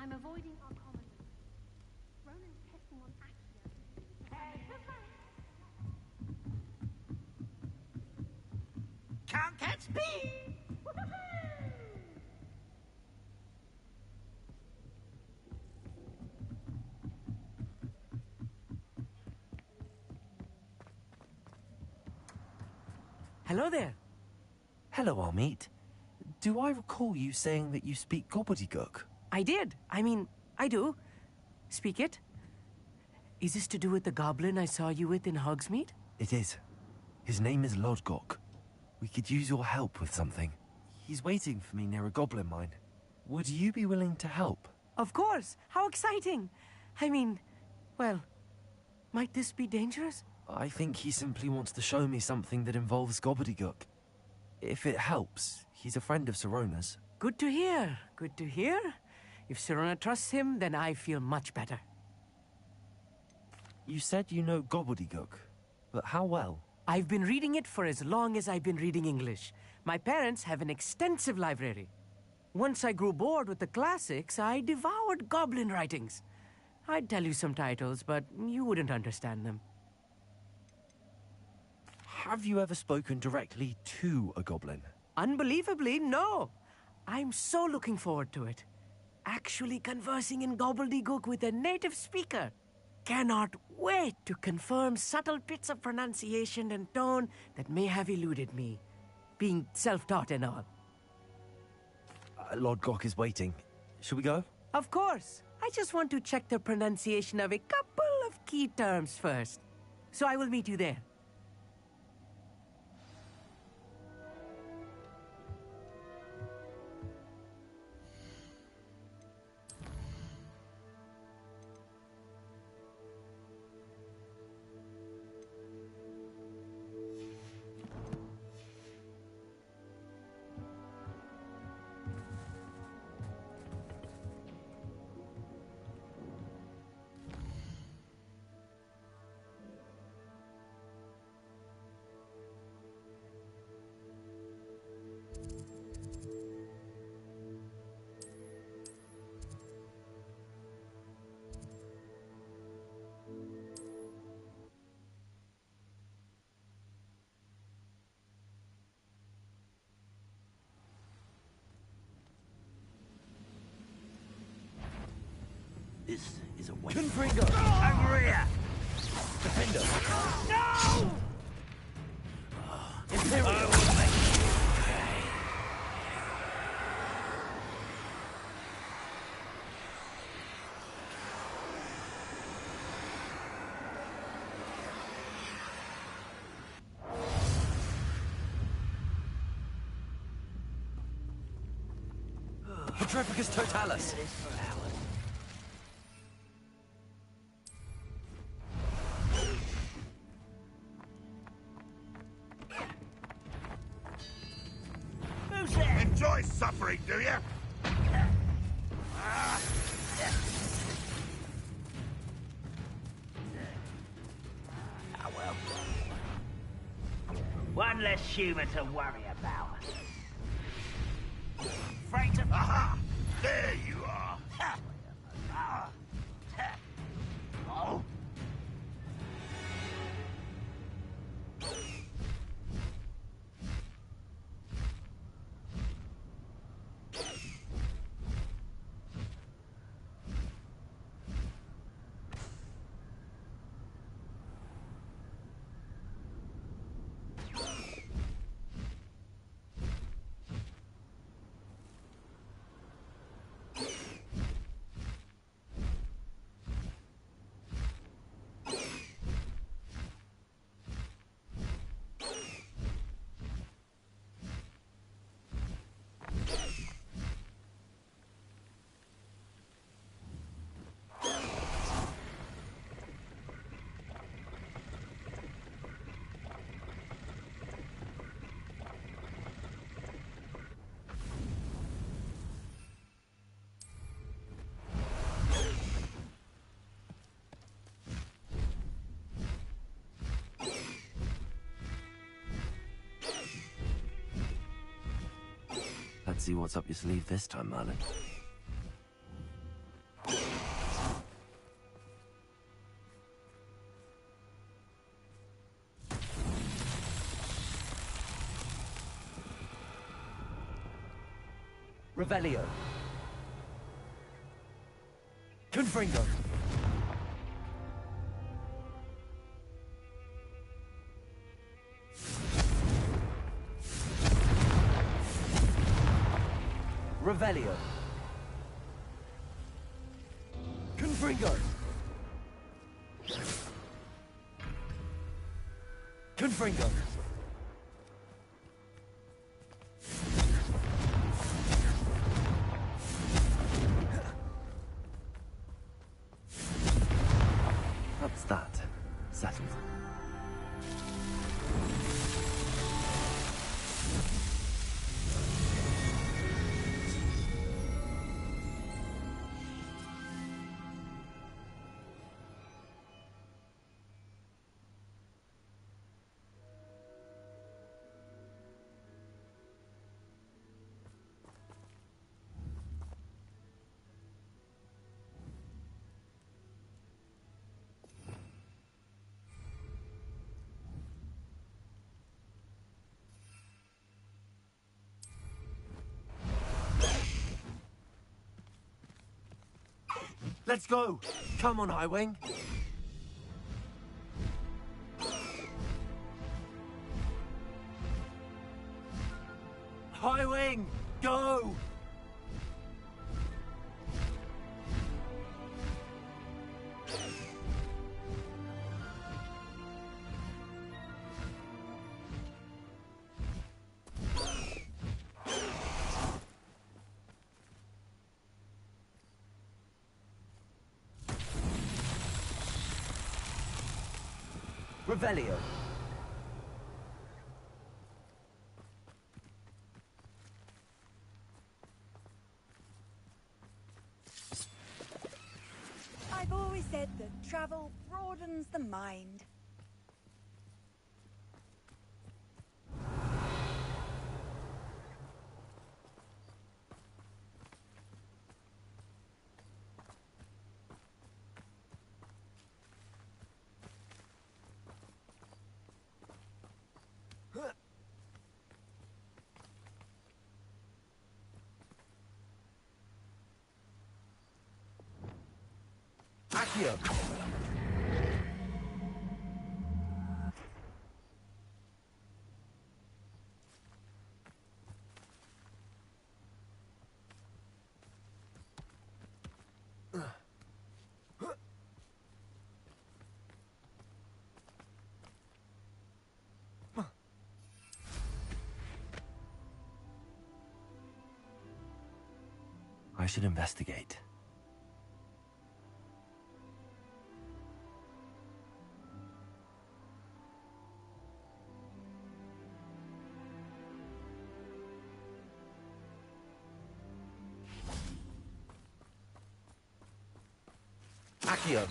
I'm avoiding our commandant. Ronan's testing on Accio. Can't catch me! Hello there. Hello, Amit. Do I recall you saying that you speak gobbledygook? I did. I mean, I do. Speak it. Is this to do with the goblin I saw you with in Hogsmeade? It is. His name is Lodgok. We could use your help with something. He's waiting for me near a goblin mine. Would you be willing to help? Of course. How exciting. I mean, well, might this be dangerous? I think he simply wants to show me something that involves gobbledygook. If it helps, he's a friend of Sirona's. Good to hear. Good to hear. If Sirona trusts him, then I feel much better. You said you know gobbledygook, but how well? I've been reading it for as long as I've been reading English. My parents have an extensive library. Once I grew bored with the classics, I devoured goblin writings. I'd tell you some titles, but you wouldn't understand them. Have you ever spoken directly to a goblin? Unbelievably, no. I'm so looking forward to it. Actually conversing in gobbledygook with a native speaker. Cannot wait to confirm subtle bits of pronunciation and tone that may have eluded me, being self-taught and all. Lord Gok is waiting. Shall we go? Of course. I just want to check the pronunciation of a couple of key terms first. So I will meet you there. This is a waste. Confringo! Over here! Defender! No! Imperial! Petrificus totalis! Enjoy suffering, do you? Ah, well. One less human to worry about. Afraid to... Aha! There you are! Oh. Let's see what's up your sleeve this time, Merlin. Revelio. Confringo. Revelio. Confringo. Confringo. That's that. Settled. Let's go! Come on, Highwing! Highwing! Go! Revelio. I've always said that travel broadens the mind. Accio. I should investigate. Accio.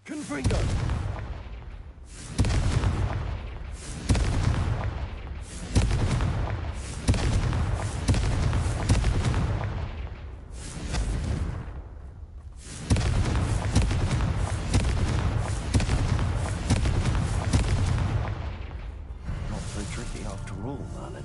Confringo. Tricky after all, Merlin.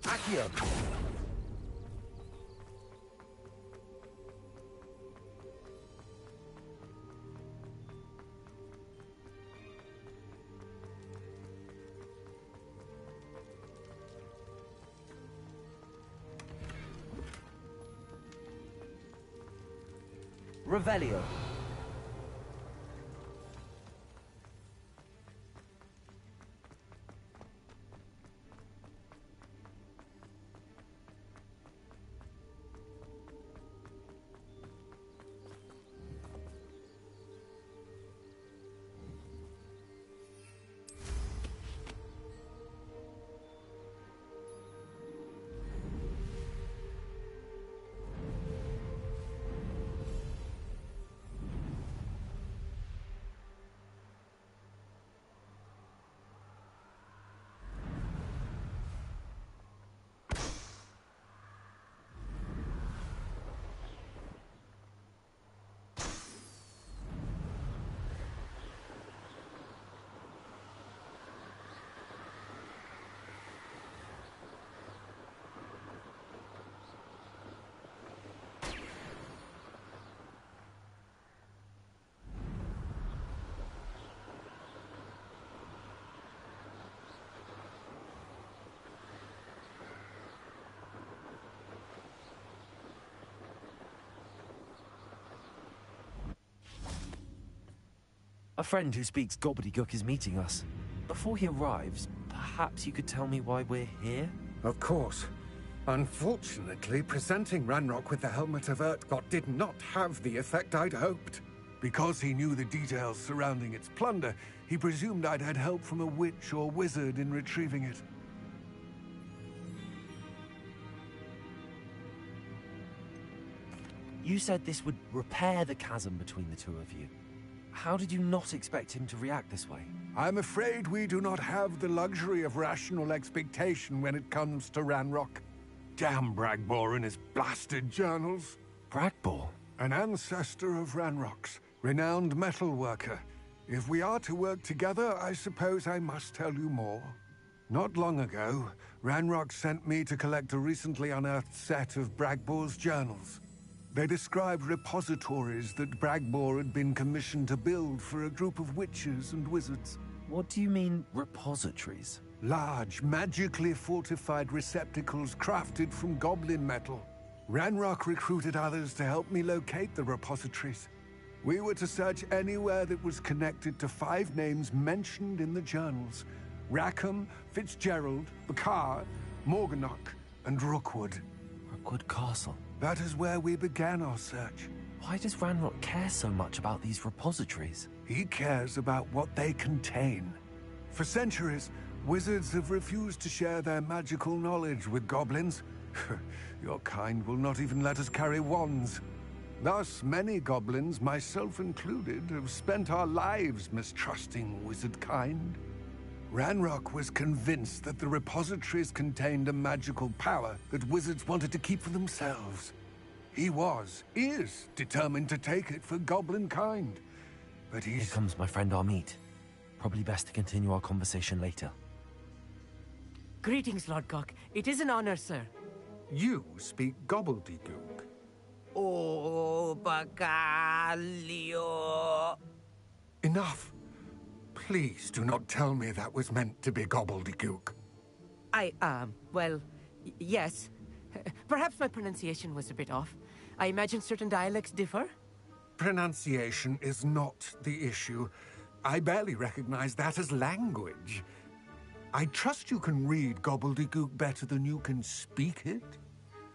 Accio. Revelio. A friend who speaks gobbledygook is meeting us. Before he arrives, perhaps you could tell me why we're here? Of course. Unfortunately, presenting Ranrock with the Helmet of Urtkot did not have the effect I'd hoped. Because he knew the details surrounding its plunder, he presumed I'd had help from a witch or wizard in retrieving it. You said this would repair the chasm between the two of you. How did you not expect him to react this way? I'm afraid we do not have the luxury of rational expectation when it comes to Ranrock. Damn Bragbor and his blasted journals. Bragbor? An ancestor of Ranrock's, renowned metal worker. If we are to work together, I suppose I must tell you more. Not long ago, Ranrock sent me to collect a recently unearthed set of Bragbor's journals. They described repositories that Bragbor had been commissioned to build for a group of witches and wizards. What do you mean, repositories? Large, magically fortified receptacles crafted from goblin metal. Ranrock recruited others to help me locate the repositories. We were to search anywhere that was connected to 5 names mentioned in the journals: Rackham, Fitzgerald, Bakar, Morganach, and Rookwood. Rookwood Castle? That is where we began our search. Why does Ranrock care so much about these repositories? He cares about what they contain. For centuries, wizards have refused to share their magical knowledge with goblins. Your kind will not even let us carry wands. Thus, many goblins, myself included, have spent our lives mistrusting wizard kind. Ranrock was convinced that the repositories contained a magical power that wizards wanted to keep for themselves. He is determined to take it for goblin kind. But Here comes my friend Amit. Probably best to continue our conversation later. Greetings, Lord Gok. It is an honor, sir. You speak gobbledygook. Oh, Bacalio. Enough. Please do not tell me that was meant to be gobbledygook. Well, yes. Perhaps my pronunciation was a bit off. I imagine certain dialects differ? Pronunciation is not the issue. I barely recognize that as language. I trust you can read gobbledygook better than you can speak it?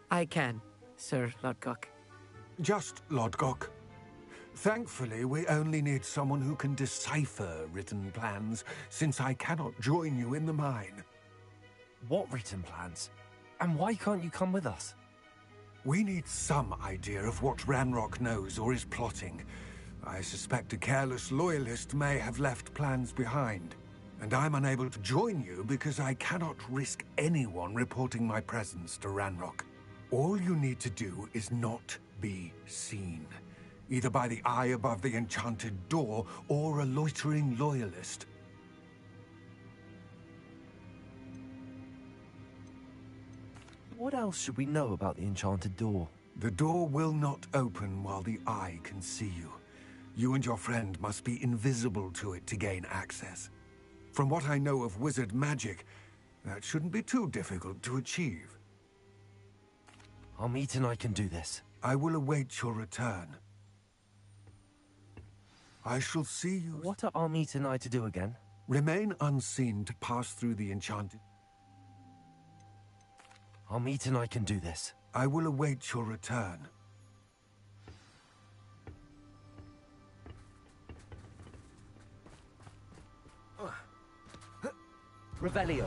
I can, Sir Lord Gok. Just Lord Gok. Thankfully, we only need someone who can decipher written plans, since I cannot join you in the mine. What written plans? And why can't you come with us? We need some idea of what Ranrock knows or is plotting. I suspect a careless loyalist may have left plans behind. And I'm unable to join you because I cannot risk anyone reporting my presence to Ranrock. All you need to do is not be seen, either by the eye above the enchanted door or a loitering loyalist. What else should we know about the enchanted door? The door will not open while the eye can see you. You and your friend must be invisible to it to gain access. From what I know of wizard magic, that shouldn't be too difficult to achieve. Amit and I can do this. I will await your return. I shall see you... What are Amit and I to do again? Remain unseen to pass through the enchanted... Amit and I can do this. I will await your return. Revelio.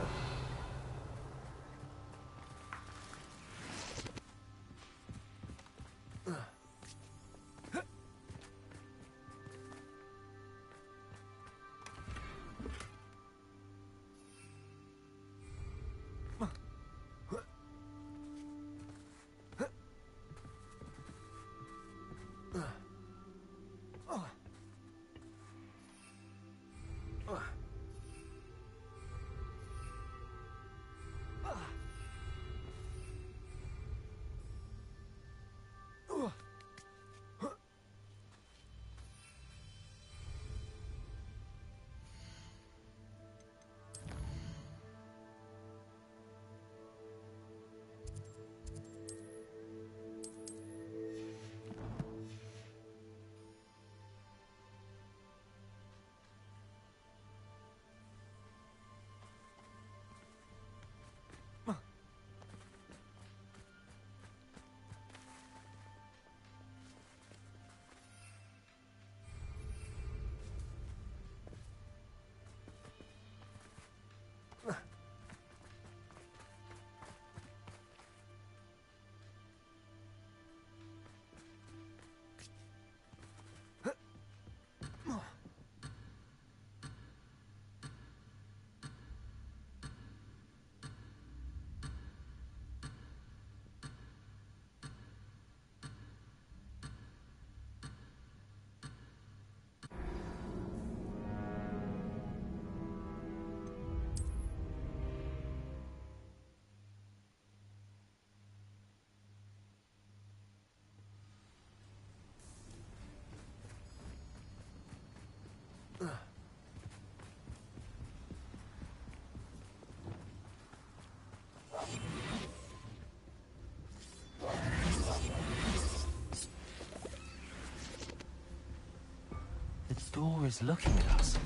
door is looking at us.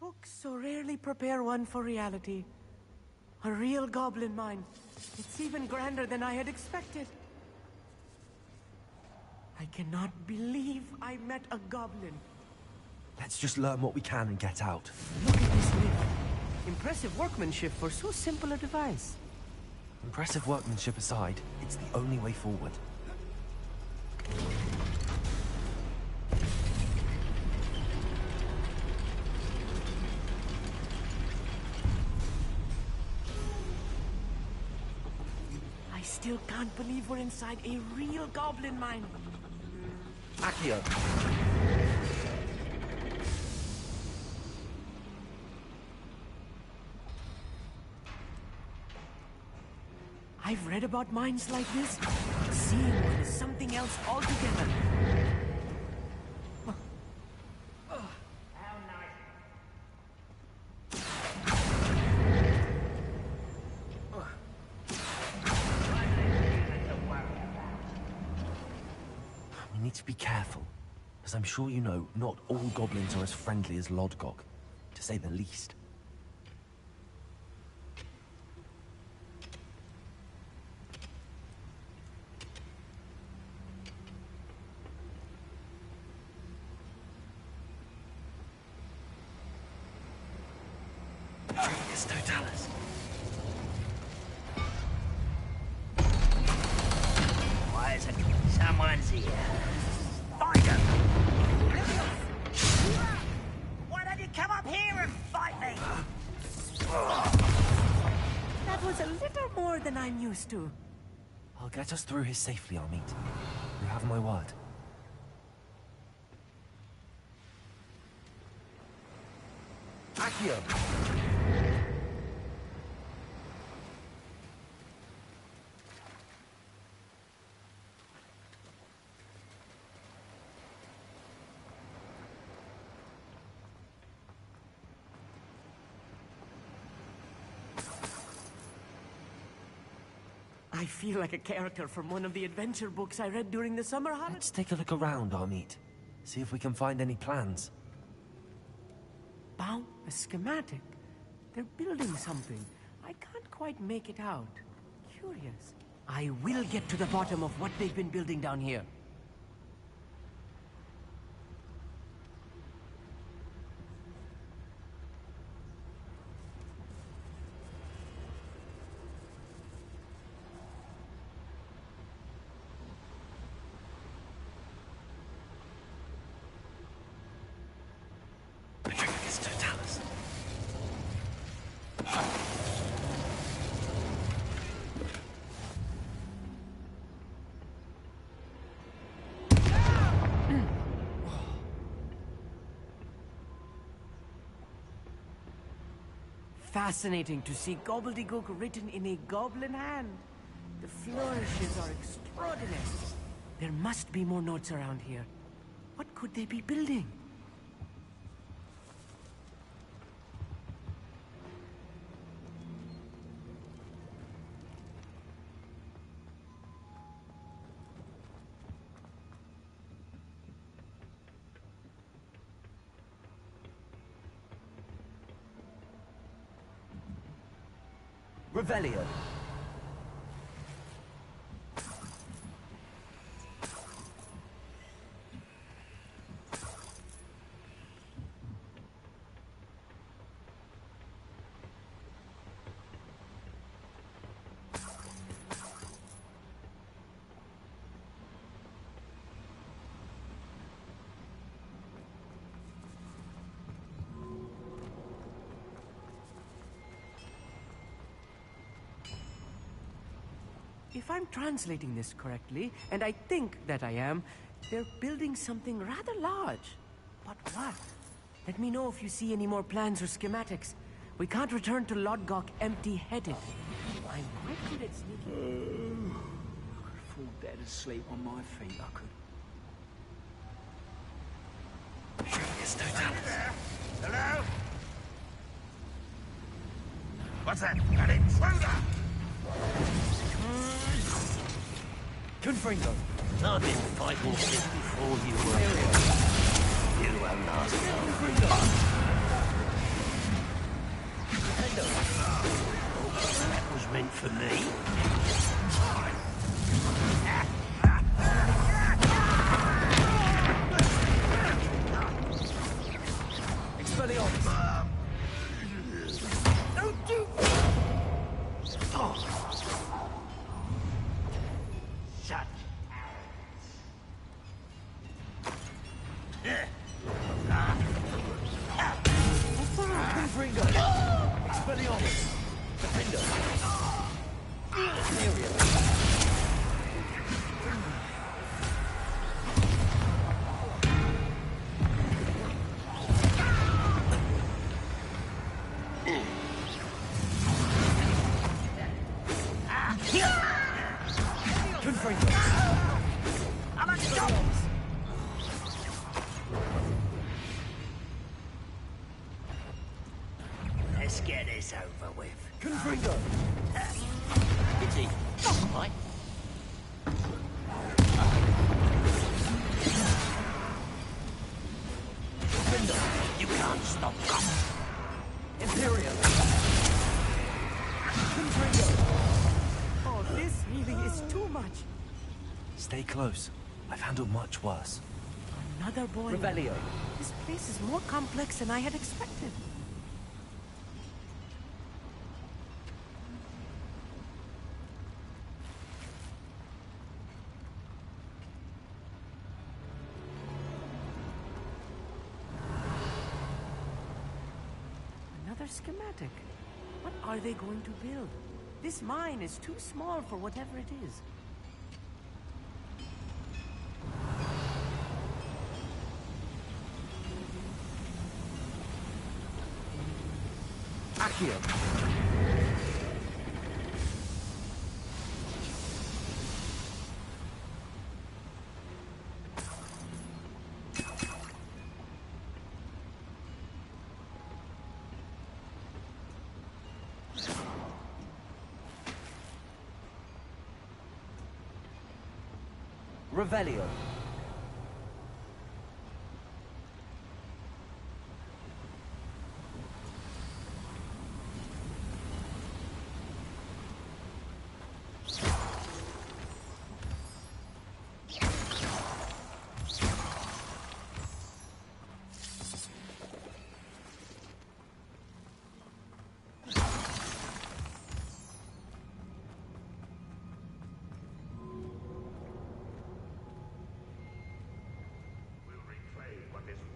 Books so rarely prepare one for reality. A real goblin mine. It's even grander than I had expected. I cannot believe I met a goblin. Let's just learn what we can and get out. Look at this lid. Impressive workmanship for so simple a device. Impressive workmanship aside, it's the only way forward. I still can't believe we're inside a real goblin mine. Accio! I've read about mines like this. Seeing one is something else altogether. We need to be careful, as I'm sure you know, not all goblins are as friendly as Lodgok, to say the least. Totalis. Why is it? Someone's here. Find him! Why don't you come up here and fight me? That was a little more than I'm used to. I'll get us through here safely, Amit. You have my word. Accio! I feel like a character from one of the adventure books I read during the summer holidays. Let's take a look around, Amit. See if we can find any plans. Bow, a schematic. They're building something. I can't quite make it out. Curious. I will get to the bottom of what they've been building down here. Totalis. Fascinating to see gobbledygook written in a goblin hand. The flourishes are extraordinary. There must be more notes around here. What could they be building? Revelio. If I'm translating this correctly, and I think that I am, they're building something rather large. But what? Let me know if you see any more plans or schematics. We can't return to Lodgok empty-headed. I'm quite good at sneaking. I could fall dead asleep on my feet, I could. Hello? What's that? An intruder! Confringo. I've been fighting shit before you were. You won't last long. That was meant for me. Expelliarmus. Don't do. Shut. Confringo. Expelliarmus. Defender. Area. Confringo. I'm a stop! Let's get this over with. Confringo. Pity. Right. You can't stop us. Imperial. Confringo. Oh, this really is too much. Stay close. I've handled much worse. Another boy. Revelio. This place is more complex than I had expected. Another schematic. What are they going to build? This mine is too small for whatever it is. Accio. Revelio.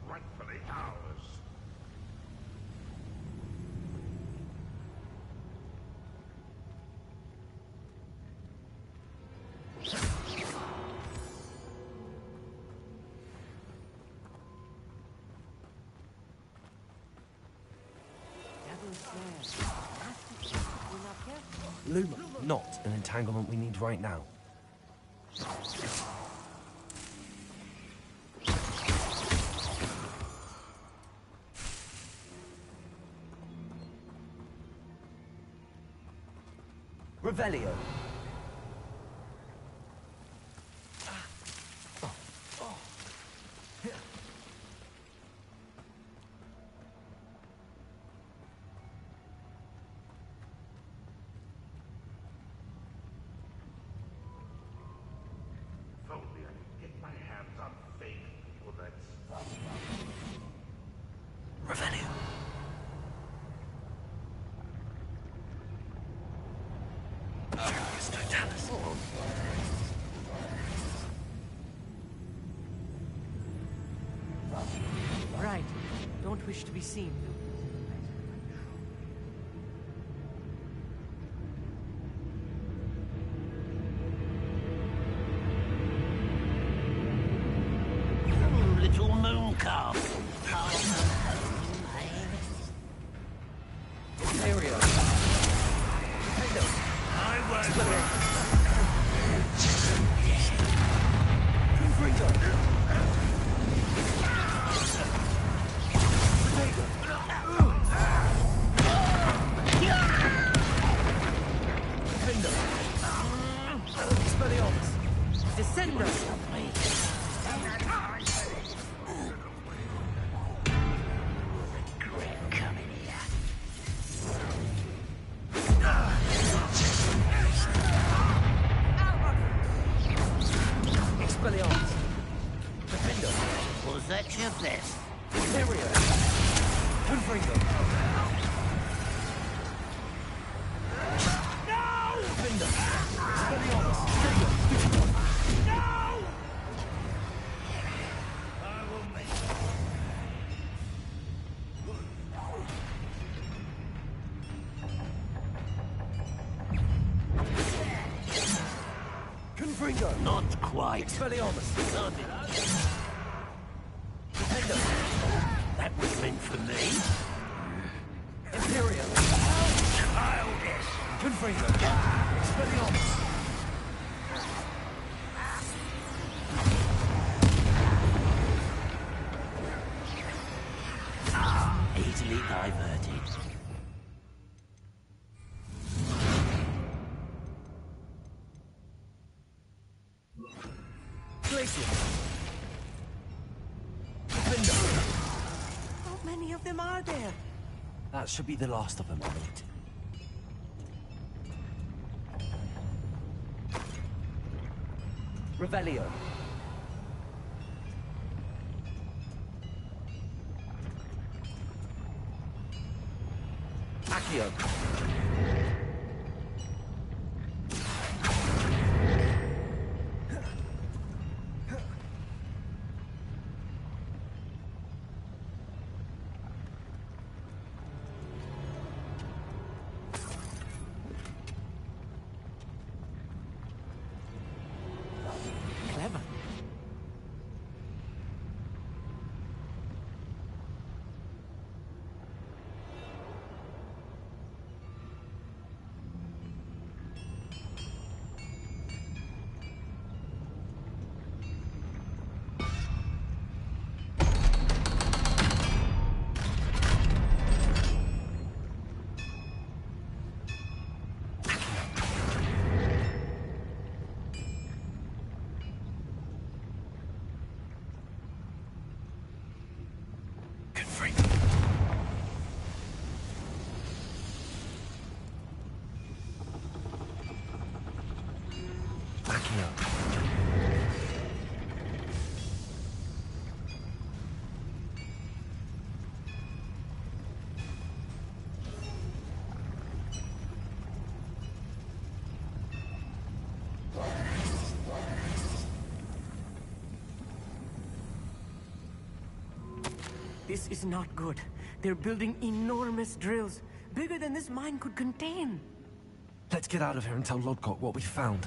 Rightfully ours. Luma, not an entanglement we need right now. Revelio. If only I could get my hands on fake bullets. Revelio. Right. Don't wish to be seen. Little moon calf. Area. I won't. Confringo. such of this. Imperial! Confringo! No! Vinda! Expelliarmus! No! I will make Confringo! Not quite. Expelliarmus! That was meant for me. Imperial! Childish! Confringo! Expelliarmus! Easily diverted. Glacier! How many of them are there? That should be the last of them, I meet. Revelio. Accio. Clever. This is not good. They're building enormous drills, bigger than this mine could contain. Let's get out of here and tell Lodcock what we found.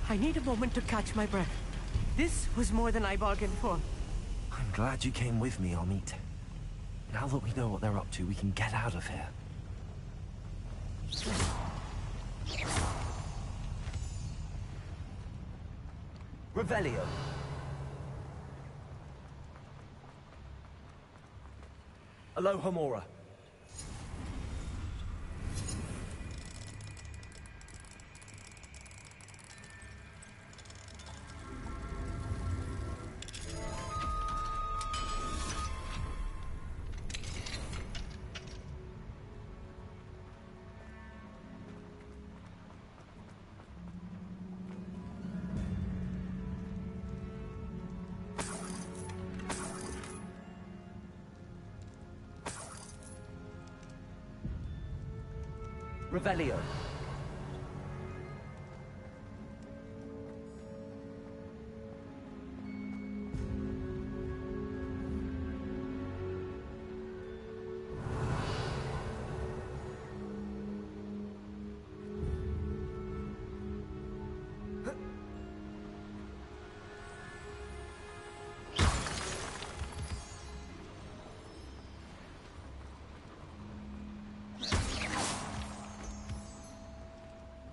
I need a moment to catch my breath. This was more than I bargained for. I'm glad you came with me, Amit. Now that we know what they're up to, we can get out of here. Revelio. Alohomora. Revelio.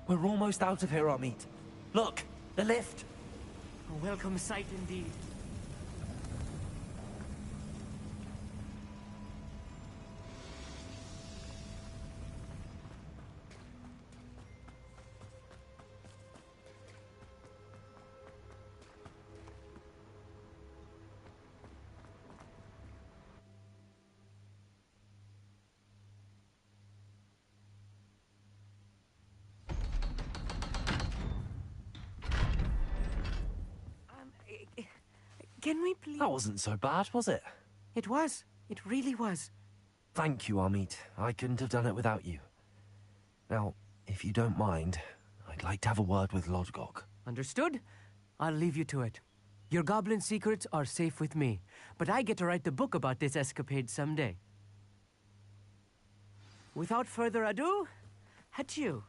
We're almost out of here, Amit. Look, the lift. A welcome sight indeed. Can we please... That wasn't so bad, was it? It was. It really was. Thank you, Amit. I couldn't have done it without you. Now, if you don't mind, I'd like to have a word with Lodgok. Understood? I'll leave you to it. Your goblin secrets are safe with me, but I get to write the book about this escapade someday. Without further ado, adieu.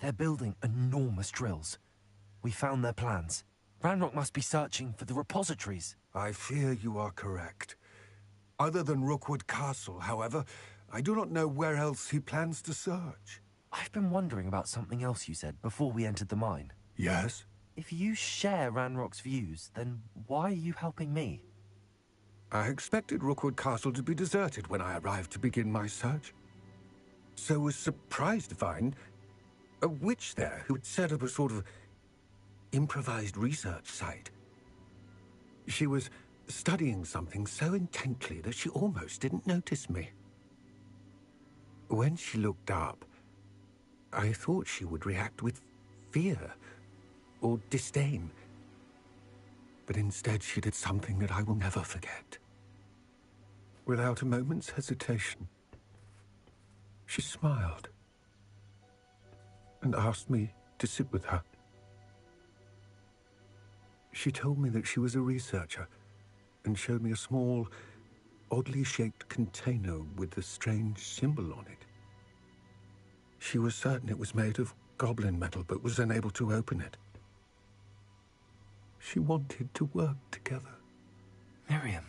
They're building enormous drills. We found their plans. Ranrock must be searching for the repositories. I fear you are correct. Other than Rookwood Castle, however, I do not know where else he plans to search. I've been wondering about something else you said before we entered the mine. Yes? If you share Ranrock's views, then why are you helping me? I expected Rookwood Castle to be deserted when I arrived to begin my search. So was surprised to find a witch there who had set up a sort of improvised research site. She was studying something so intently that she almost didn't notice me. When she looked up, I thought she would react with fear or disdain. But instead she did something that I will never forget. Without a moment's hesitation, she smiled and asked me to sit with her. She told me that she was a researcher and showed me a small, oddly shaped container with a strange symbol on it. She was certain it was made of goblin metal, but was unable to open it. She wanted to work together. Miriam.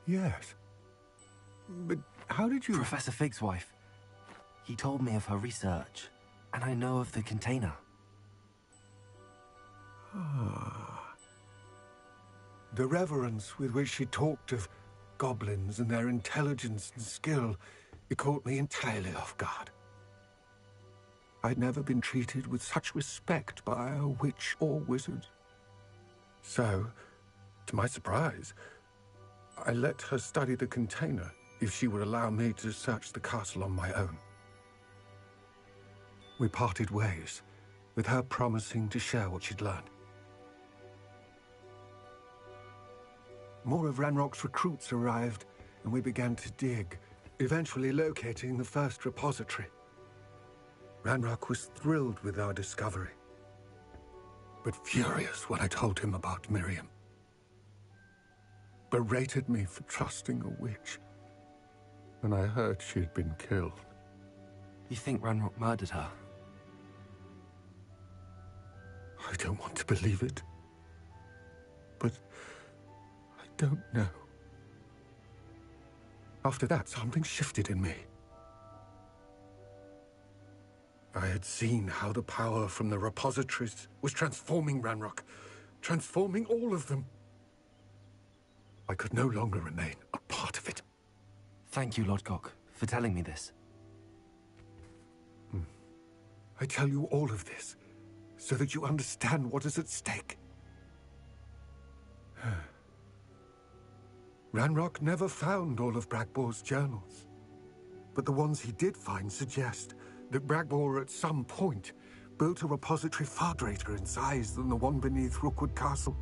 Yes. But how did you... Professor Fig's wife. He told me of her research, and I know of the container. Ah. The reverence with which she talked of goblins and their intelligence and skill, it caught me entirely off guard. I'd never been treated with such respect by a witch or wizard. So, to my surprise, I let her study the container if she would allow me to search the castle on my own. We parted ways, with her promising to share what she'd learned. More of Ranrock's recruits arrived, and we began to dig, eventually locating the first repository. Ranrock was thrilled with our discovery, but furious when I told him about Miriam. Berated me for trusting a witch, and I heard she had been killed. You think Ranrock murdered her? I don't want to believe it, but I don't know. After that, something shifted in me. I had seen how the power from the repositories was transforming Ranrock, transforming all of them. I could no longer remain a part of it. Thank you, Lodgok, for telling me this. I tell you all of this so that you understand what is at stake. Ranrock never found all of Bragbor's journals, but the ones he did find suggest that Bragbor at some point built a repository far greater in size than the one beneath Rookwood Castle.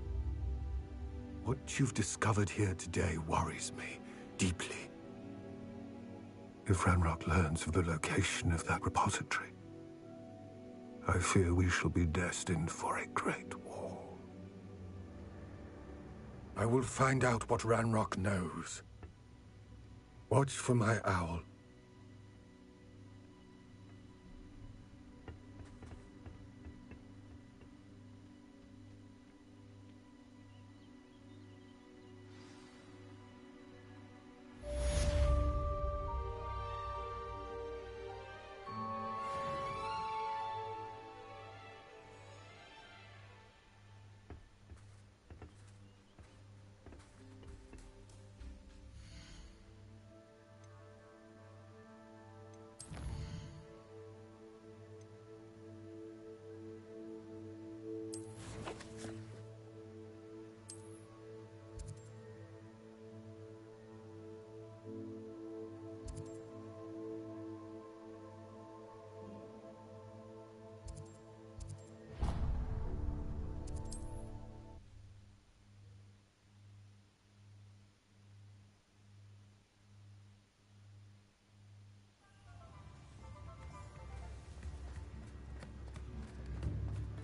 What you've discovered here today worries me deeply. If Ranrock learns of the location of that repository, I fear we shall be destined for a great war. I will find out what Ranrock knows. Watch for my owl.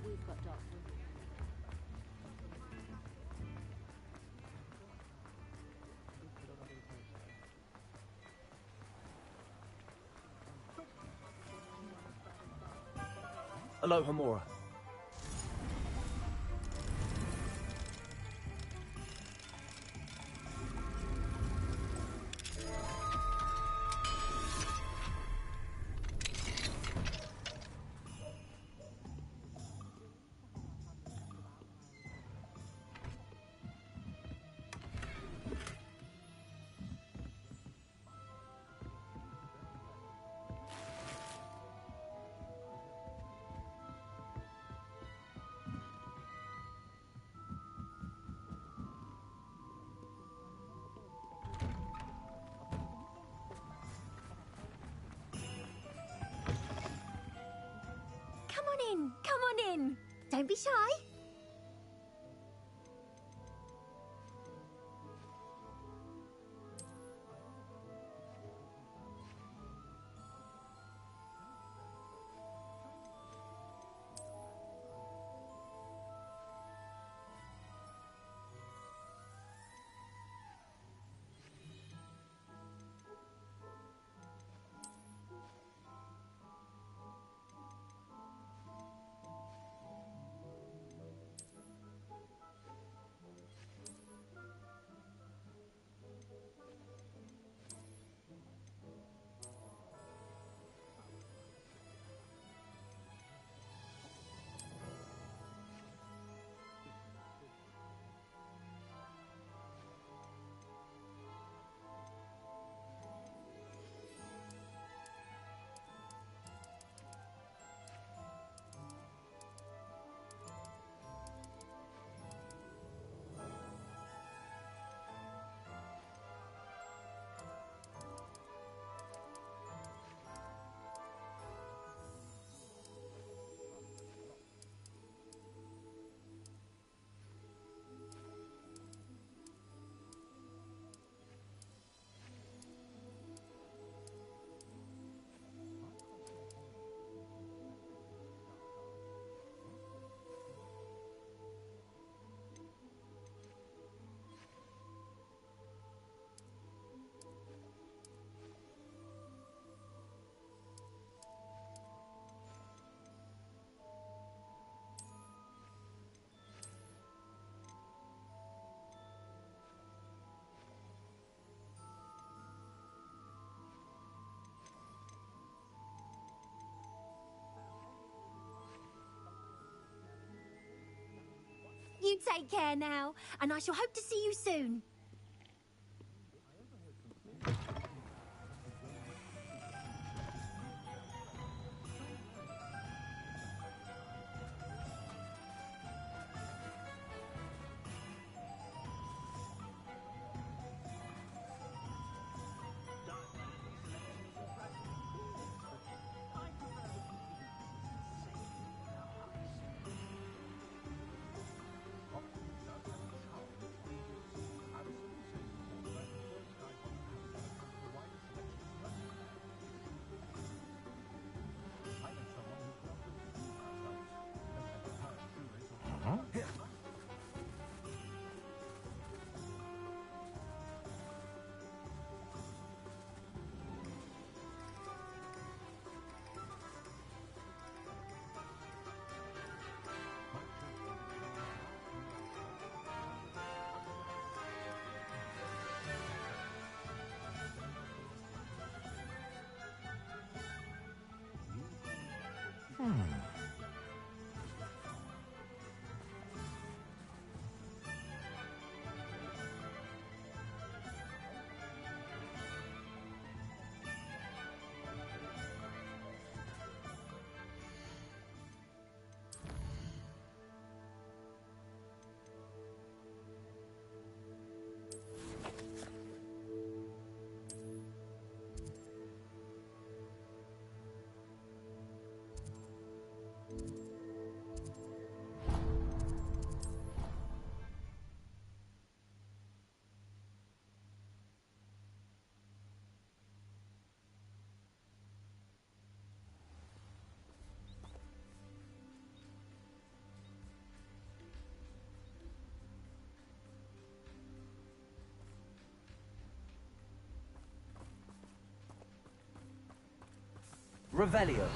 We've got Doctor. Hello, Hamura. Come on in. Don't be shy. take care now, and I shall hope to see you soon. Revelio.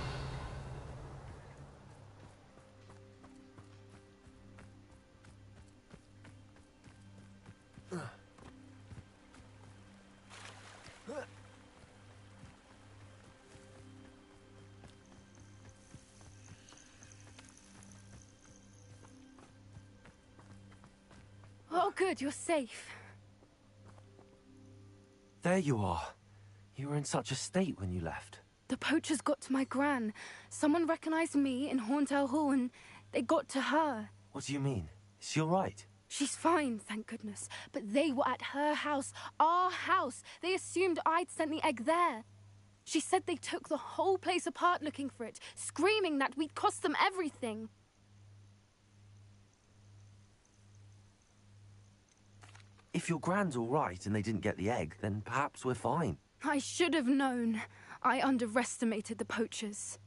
Oh, good, you're safe. There you are. You were in such a state when you left. The poachers got to my gran. Someone recognized me in Horntail Hall and they got to her. What do you mean? Is she all right? She's fine, thank goodness. But they were at her house, our house. They assumed I'd sent the egg there. She said they took the whole place apart looking for it, screaming that we'd cost them everything. If your gran's all right and they didn't get the egg, then perhaps we're fine. I should have known. I underestimated the poachers.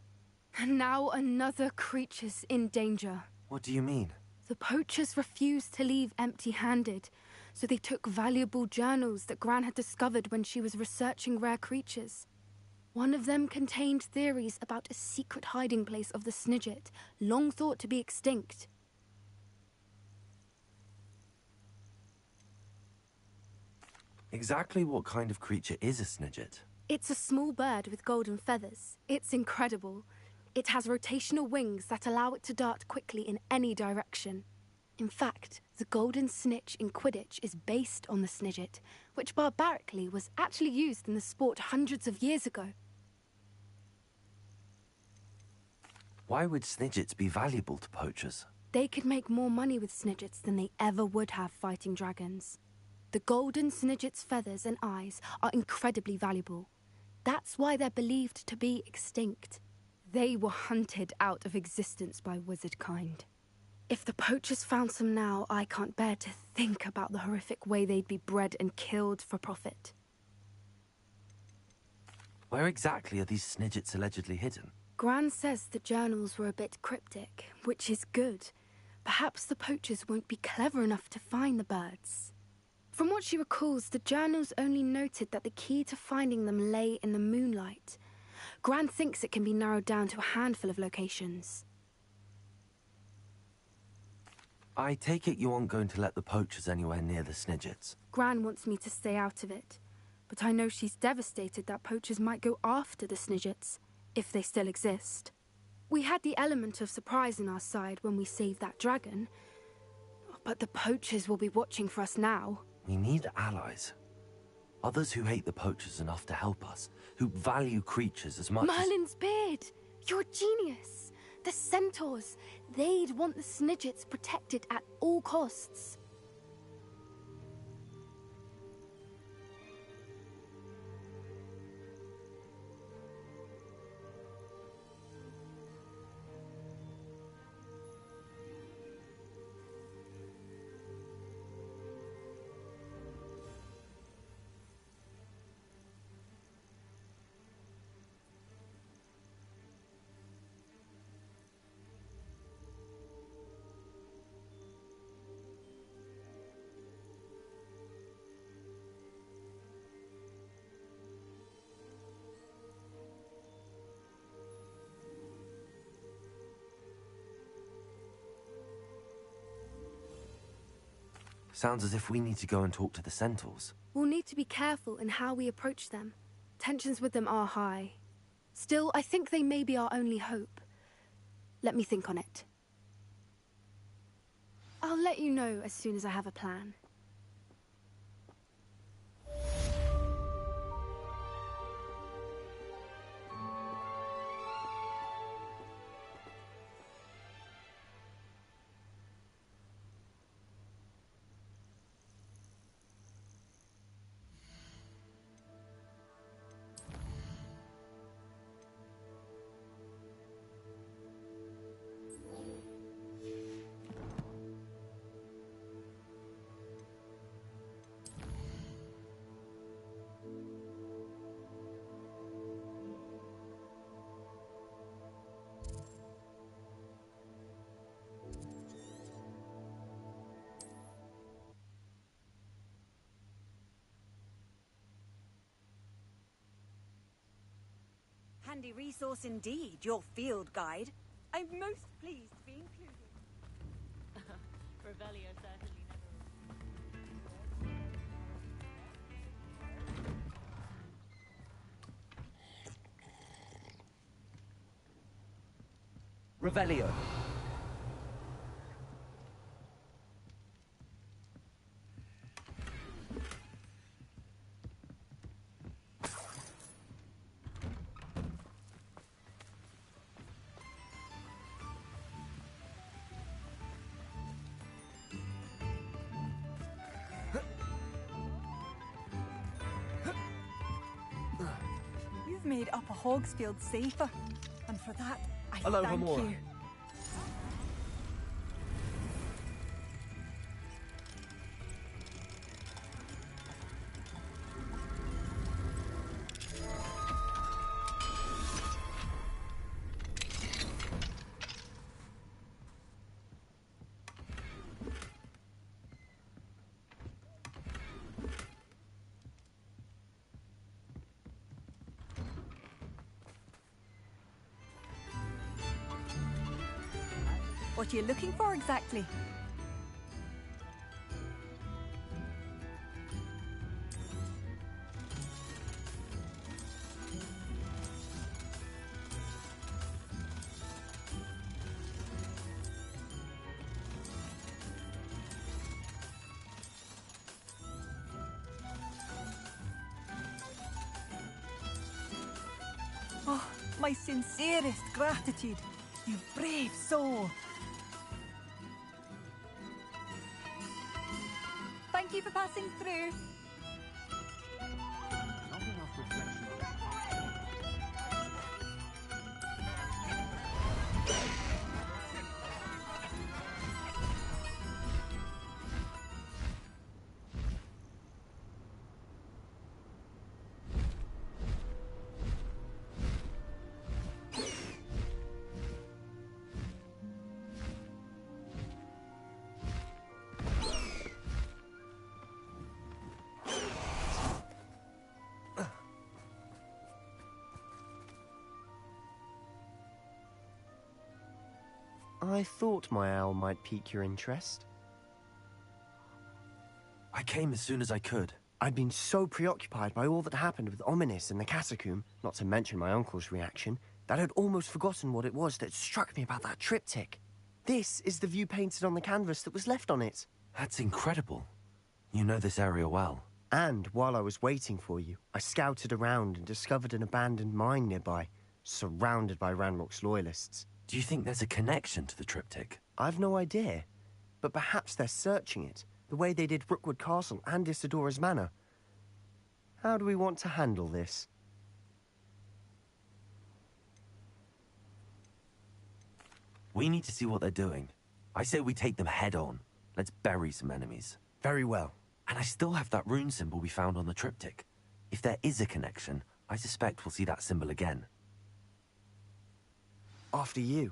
And now another creature's in danger. What do you mean? The poachers refused to leave empty-handed, so they took valuable journals that Gran had discovered when she was researching rare creatures. One of them contained theories about a secret hiding place of the Snidget, long thought to be extinct. Exactly what kind of creature is a Snidget? It's a small bird with golden feathers. It's incredible. It has rotational wings that allow it to dart quickly in any direction. In fact, the golden snitch in Quidditch is based on the Snidget, which barbarically was actually used in the sport hundreds of years ago. Why would Snidgets be valuable to poachers? They could make more money with Snidgets than they ever would have fighting dragons. The golden Snidget's feathers and eyes are incredibly valuable. That's why they're believed to be extinct. They were hunted out of existence by wizard kind. If the poachers found some now, I can't bear to think about the horrific way they'd be bred and killed for profit. Where exactly are these Snidgets allegedly hidden? Gran says the journals were a bit cryptic, which is good. Perhaps the poachers won't be clever enough to find the birds. From what she recalls, the journals only noted that the key to finding them lay in the moonlight. Gran thinks it can be narrowed down to a handful of locations. I take it you aren't going to let the poachers anywhere near the Snidgets. Gran wants me to stay out of it, but I know she's devastated that poachers might go after the Snidgets, if they still exist. We had the element of surprise on our side when we saved that dragon. But the poachers will be watching for us now. We need allies. Others who hate the poachers enough to help us, who value creatures as much Merlin's beard! You're a genius! The centaurs! They'd want the Snidgets protected at all costs. Sounds as if we need to go and talk to the centaurs. We'll need to be careful in how we approach them. Tensions with them are high. Still, I think they may be our only hope. Let me think on it. I'll let you know as soon as I have a plan. Handy resource indeed, your field guide. I'm most pleased to be included. Revelio certainly never... Revelio. You've made Upper Hogsfield safer, and for that, I Hello, thank Hamora. you. What are you looking for exactly? Oh, my sincerest gratitude, you brave soul. Thank you for passing through. I thought my owl might pique your interest. I came as soon as I could. I'd been so preoccupied by all that happened with Ominis in the catacomb, not to mention my uncle's reaction, that I'd almost forgotten what it was that struck me about that triptych. This is the view painted on the canvas that was left on it. That's incredible. You know this area well. And while I was waiting for you, I scouted around and discovered an abandoned mine nearby, surrounded by Ranrock's loyalists. Do you think there's a connection to the triptych? I've no idea, but perhaps they're searching it, the way they did Rookwood Castle and Isidora's Manor. How do we want to handle this? We need to see what they're doing. I say we take them head on. Let's bury some enemies. Very well. And I still have that rune symbol we found on the triptych. If there is a connection, I suspect we'll see that symbol again. After you.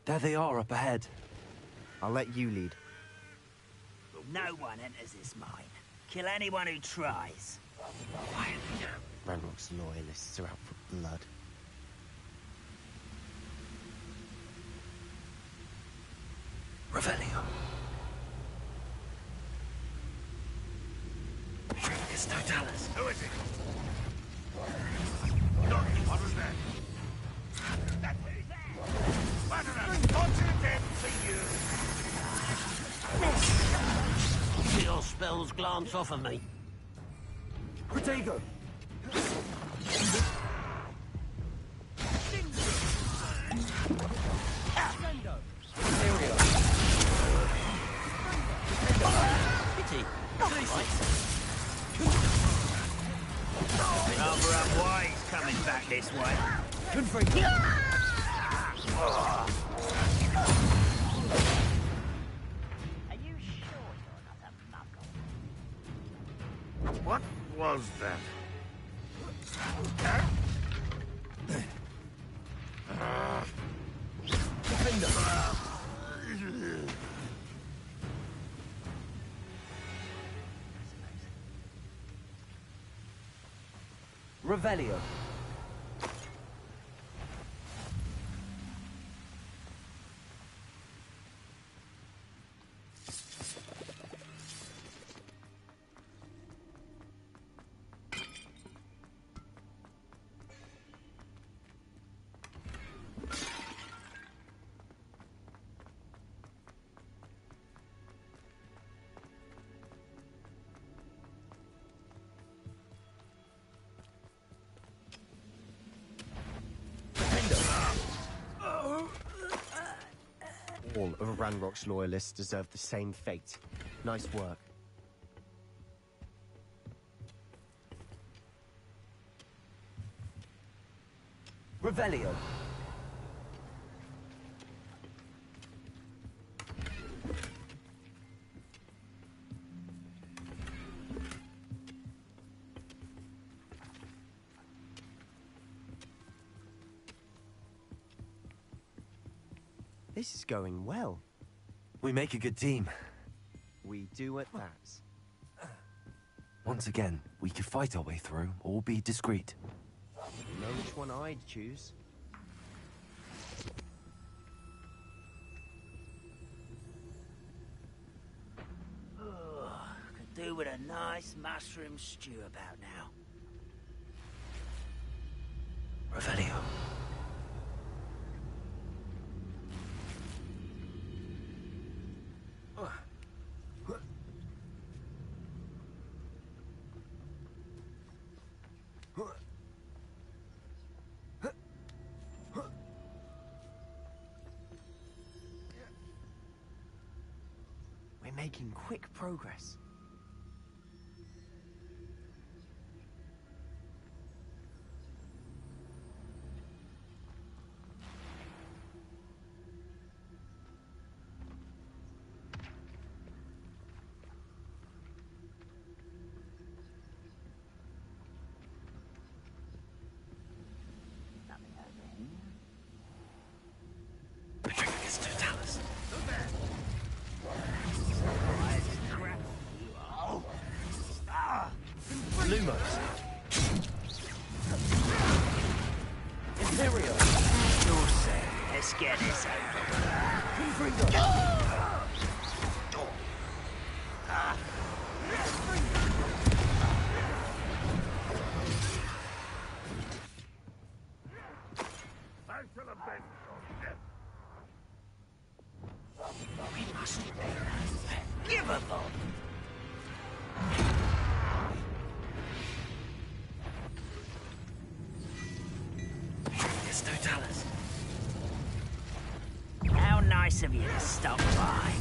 There they are up ahead. I'll let you lead. No one enters this mine. Kill anyone who tries. Quietly now. Ranrock's loyalists are out for blood. Revelio. It's Totalis. Who is it? What was that? That's who's there! What an dead for you! See your spells glance off of me. Protego! Pity. Rather unwise coming back this way. Are you sure you're not a muggle? What was that? Revelio. All of Ranrock's loyalists deserve the same fate. Nice work. Revelio. This is going well. We make a good team. We do at that. Once again, we could fight our way through, or be discreet. You know which one I'd choose. Could do with a nice mushroom stew about now. Revelio. We're making quick progress. Lumos. Imperial. You're set. Let's get this over. Back to the bench, soldier. We mustn't give up on. Yes, Totalis. How nice of you to stop by.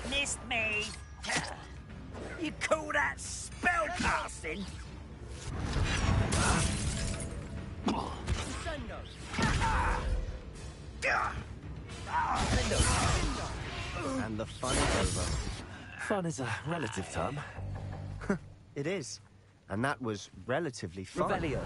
Missed me. You call that spellcasting? And the fun is over. Fun is a relative term. It is. And that was relatively fun. Revelio.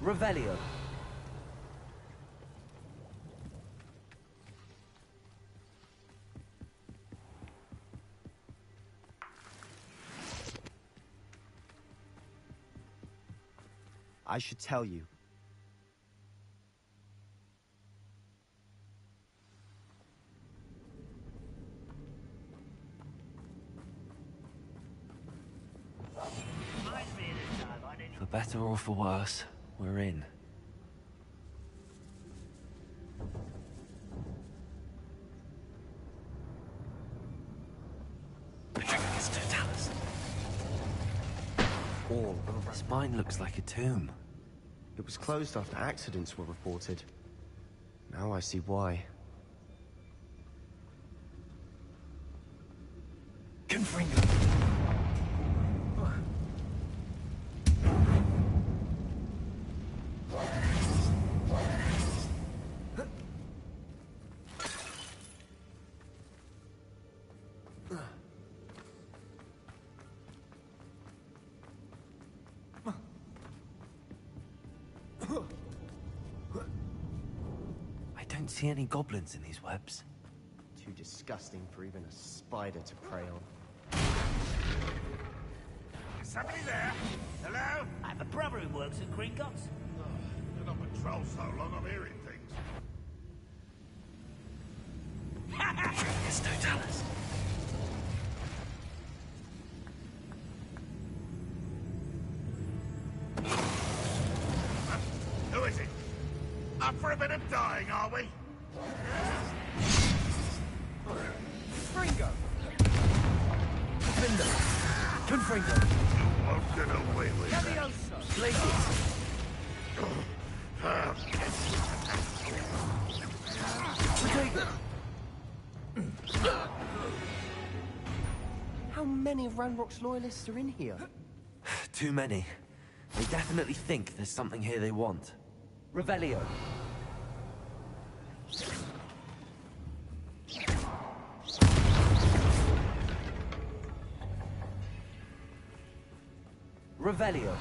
Revelio. I should tell you. For better or for worse, we're in. The trigger gets Totalis. All over. This mine looks like a tomb. It was closed after accidents were reported. Now I see why. Confringo. I don't see any goblins in these webs. Too disgusting for even a spider to prey on. Is somebody there? Hello? I have a brother who works at Gringotts. Been on patrol so long, I'm hearing things. It's Totalis. Who is it? Up for a bit of dying, are we? Confringo. Confringo. Confringo. You won't get away with that. Leviosa. Blazes. How many of Ranrock's loyalists are in here? Too many. They definitely think there's something here they want. Revelio. Revelio.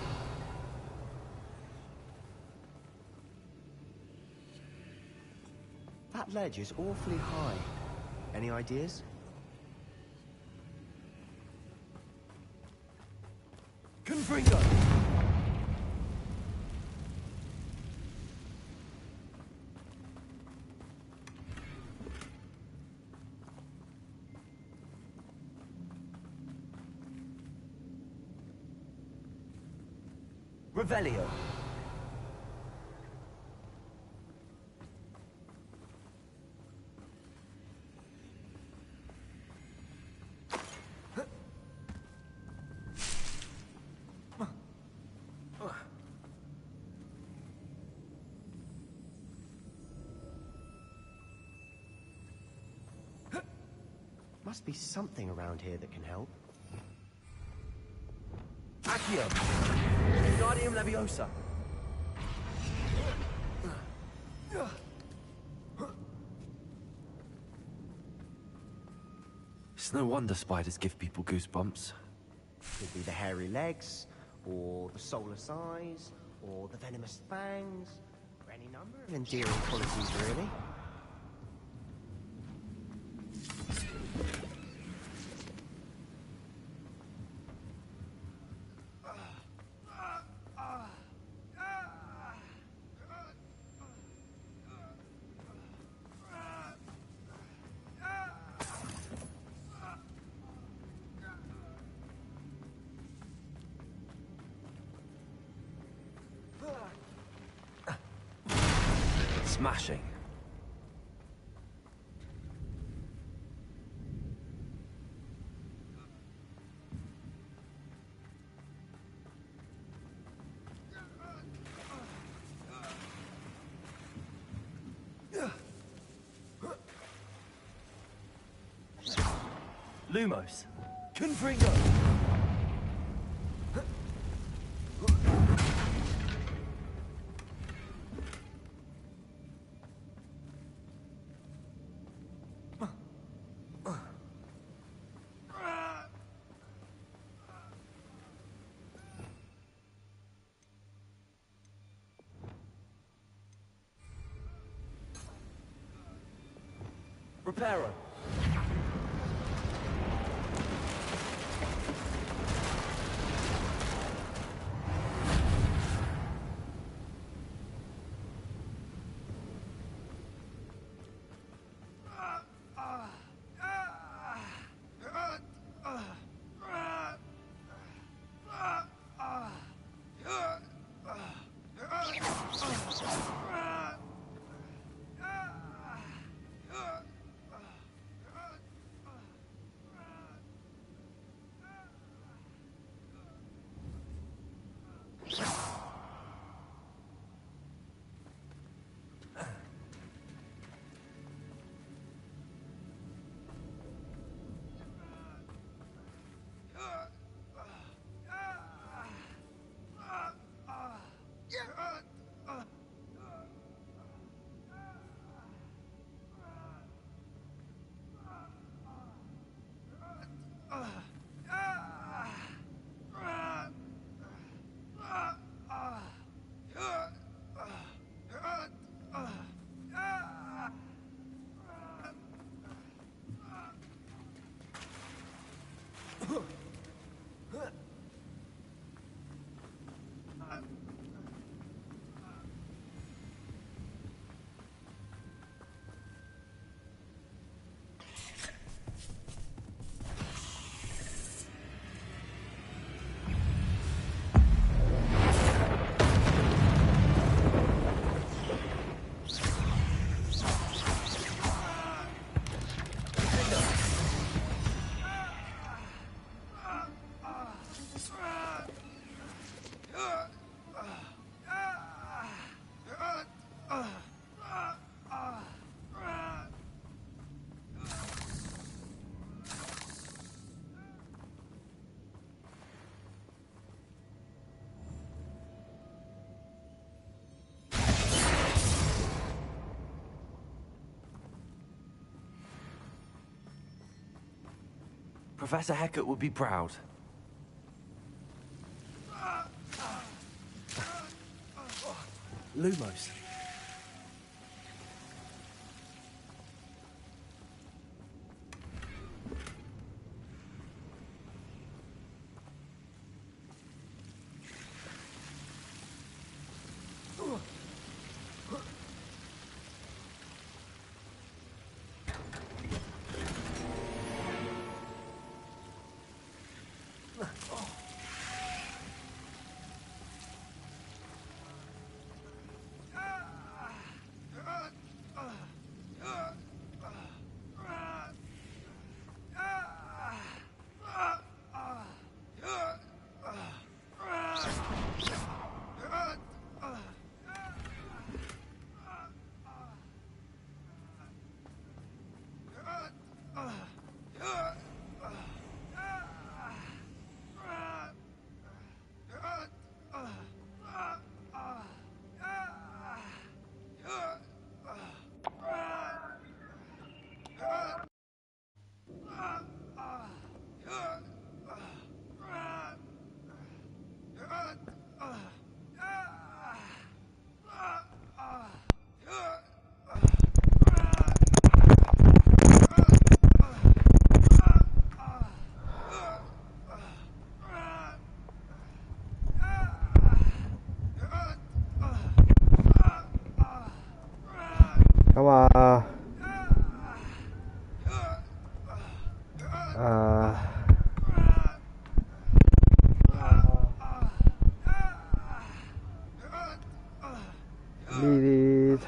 That ledge is awfully high. Any ideas? Confringo. Revelio. Must be something around here that can help. Accio. Wingardium Leviosa. It's no wonder spiders give people goosebumps. Could be the hairy legs, or the soulless eyes, or the venomous fangs, or any Any number of endearing qualities, really. Smashing. Lumos. Confringo. Reparo. Professor Hecat would be proud. Lumos.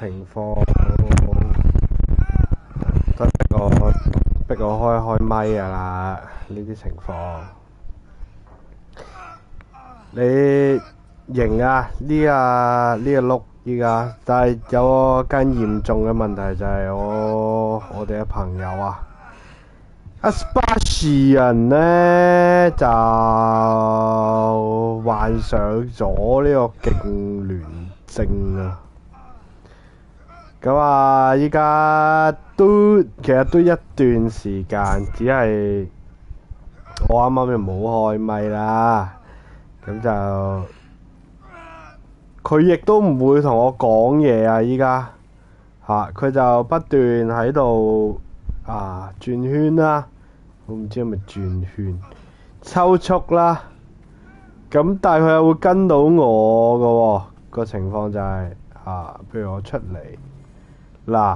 情況，都逼我開咪㗎啦。呢啲情況，你型啊？呢個碌依家，但係有個更嚴重嘅問題就係我哋嘅朋友啊，阿斯巴士人呢，就患上咗呢個痙攣症啊。咁啊，依家其實都一段時間，只係我啱啱就冇開咪啦。咁就佢亦都唔會同我講嘢啊！依家佢就不斷喺度轉圈啦，我唔知係咪轉圈抽搐啦。咁但係佢又會跟到我嘅喎，個情況就係譬如我出嚟嗱，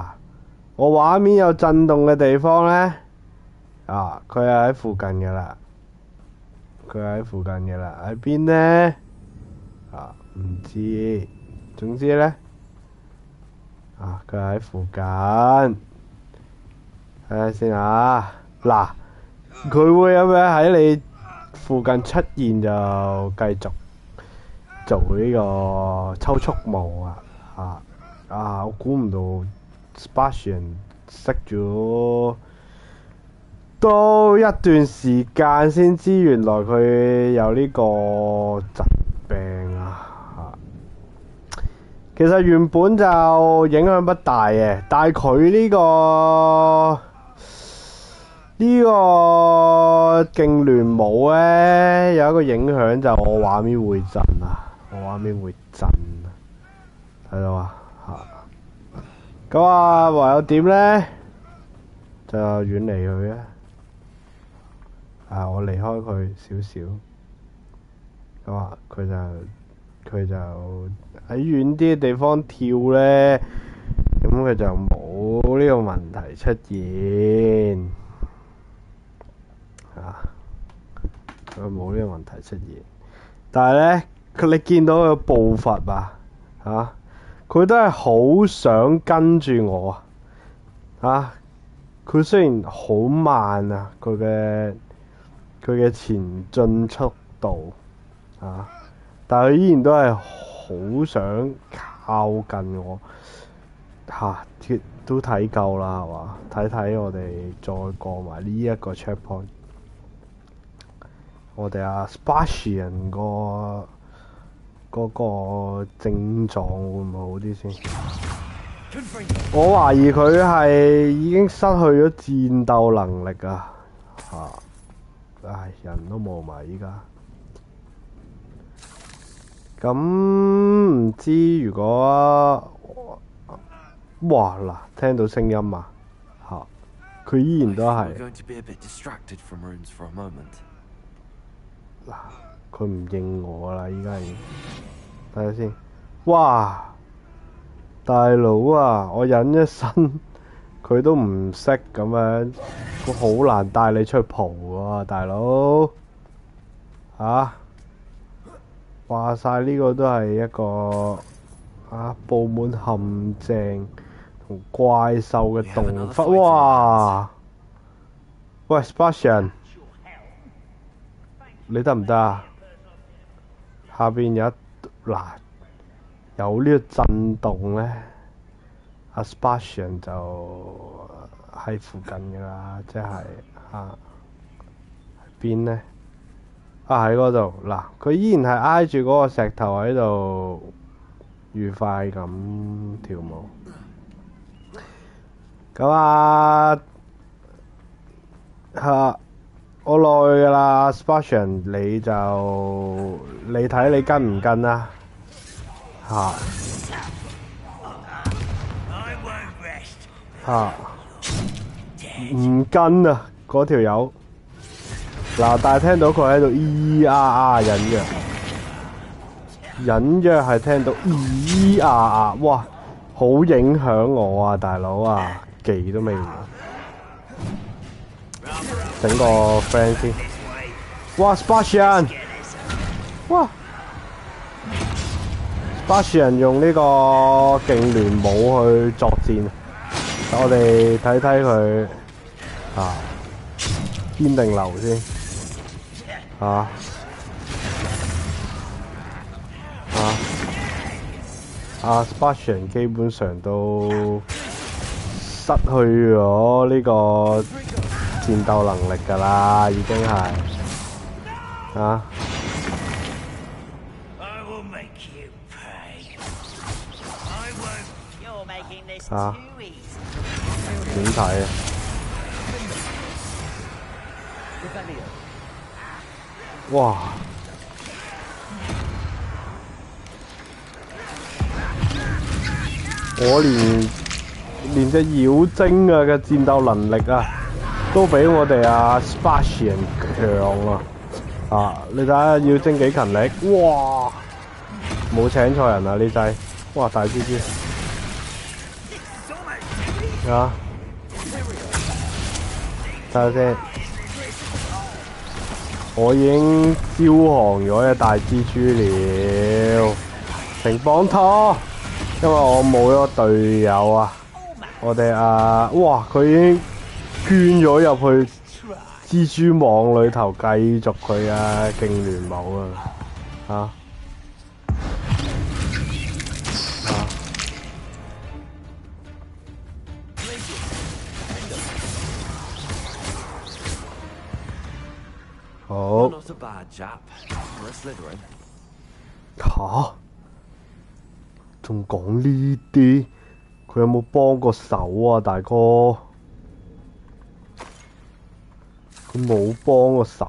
我畫面有震動嘅地方咧，佢係喺附近嘅啦。喺邊呢？唔知。總之咧，佢喺附近。睇下先啊！嗱，佢會有咩喺你附近出現就繼續做呢個抽搐模啊！我估唔到 Sebastian 識咗都一段時間先知，原來佢有呢個疾病啊！其實原本就影響不大嘅，但係佢呢個痙攣帽咧有一個影響，就我畫面會震啊！睇到啊！咁唯有點咧？就遠離佢啊！我離開佢少少，咁佢就喺遠啲嘅地方跳咧，咁佢就冇呢個問題出現佢冇呢個問題出現。但係咧，你見到佢步伐佢都係好想跟住我佢雖然好慢佢嘅前進速度但係佢依然都係好想靠近我都睇夠啦，係嘛？睇我哋再過埋呢一個 checkpoint， 我哋Sebastian嗰個症狀會唔會好啲先？我懷疑佢係已經失去咗戰鬥能力人都冇埋依家。咁唔知如果聽到聲音佢依然都係佢唔應我啦，依家已經睇下先。大佬我忍一身佢都唔識咁樣，我好難帶你出去蒲大佬話晒呢個都係一個佈滿陷阱同怪獸嘅洞窟。喂 Sebastian， 你得唔得啊？下邊有呢個震動咧，Sebastian 就喺附近㗎啦，即係喺邊咧？喺嗰度佢依然係挨住嗰個石頭喺度愉快咁跳舞。咁我落去㗎啦 ，Sebastian 你睇你跟唔跟啊？唔跟啊！嗰條友但係聽到佢喺度咿咿呀呀隱約係聽到咿咿呀呀，哇！好影響我大佬技都未完，整個 friend 先。Sebastian， Sebastian 用呢個勁聯武去作戰，我哋睇睇佢堅定流先Sebastian 基本上都失去咗呢個戰鬥能力㗎啦，已經係點睇啊？哇！我連隻妖精嘅戰鬥能力都比我哋Sebastian 強你睇下妖精幾勤力，哇！冇請錯人呢劑，哇大蜘蛛睇下先，我已經招降咗隻大蜘蛛了，成幫拖。因為我冇咗隊友我哋哇佢已經捐咗入去蜘蛛網裏頭，繼續佢勁聯武好仲講呢啲，佢有冇幫過手大哥？佢冇幫過手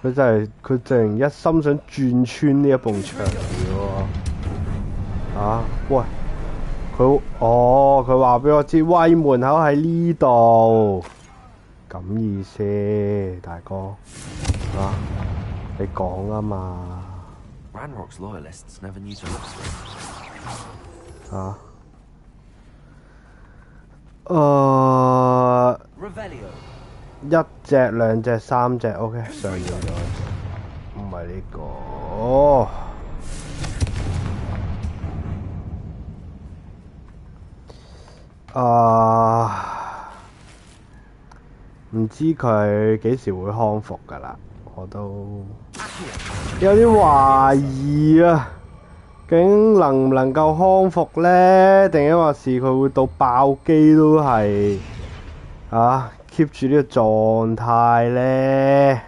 佢佢淨一心想轉穿呢一埲牆嘅喂，佢話俾我知，喂門口喺呢度，咁意思，大哥你講啊嘛。Ranrock's loyalists never knew to look straight. 一隻、兩隻、三隻 ，OK， 上咗咗，唔係呢個。唔知佢幾時會康復㗎啦，我都有啲懷疑究竟能唔能夠康復呢？定抑或是佢會到爆機都係keep 住呢個狀態呢？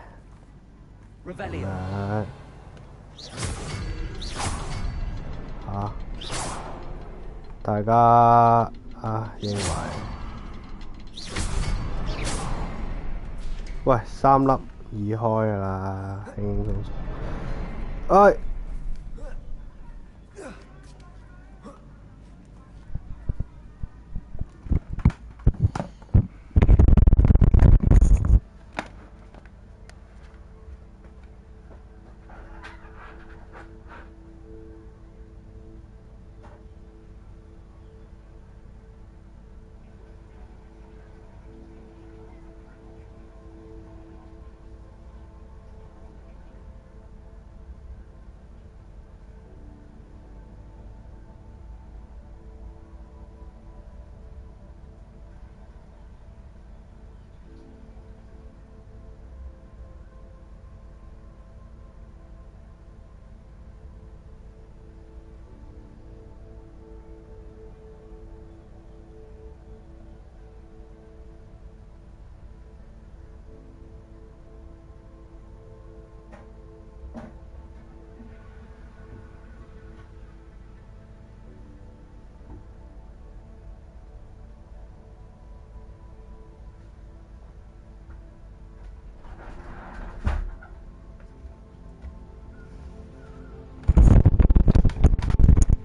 大家認為？喂，3粒已開㗎啦，輕輕鬆鬆。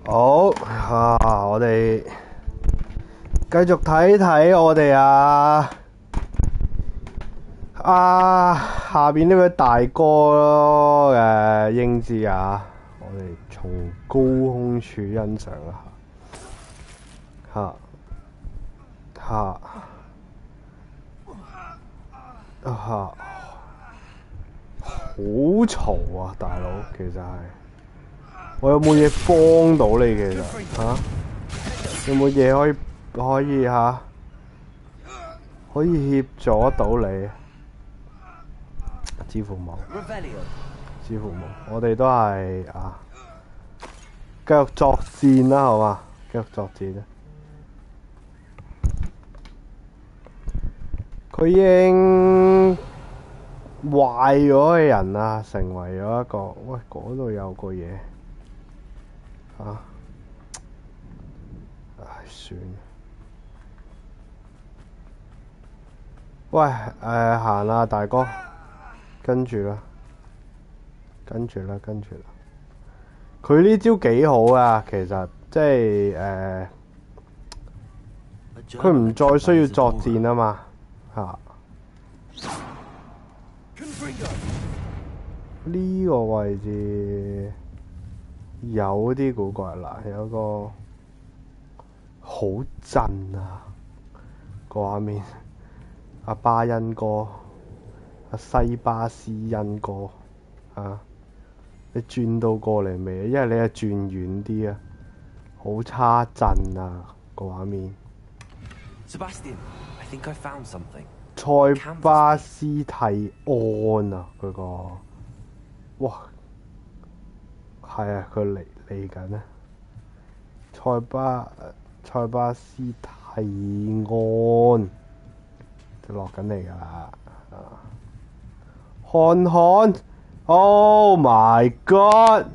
好我哋繼續睇睇我哋下邊呢位大哥嘅英姿我哋從高空處欣賞一下好嘈大佬，其實係我有冇嘢幫到你其實有冇嘢可以可以協助到你？似乎冇，似乎冇。我哋都係繼續作戰啦，好嘛？繼續作戰啦。佢已經壞咗嘅人啊，成為咗一個喂，嗰度有個嘢算。喂，行啦，大哥，跟住啦。佢呢招幾好啊，其實即係佢唔再需要作戰啊嘛，呢個位置有啲古怪啦，有個好震啊個畫面。阿巴恩哥，阿西巴斯恩哥，你轉到過嚟未？因為你係轉遠啲啊，好差震啊個畫面。Sebastian, I think I found something. 塞巴斯蒂安啊，佢個，哇，係啊，佢嚟緊啊，塞巴斯蒂安。就落緊嚟㗎啦，看看 ，Oh my God！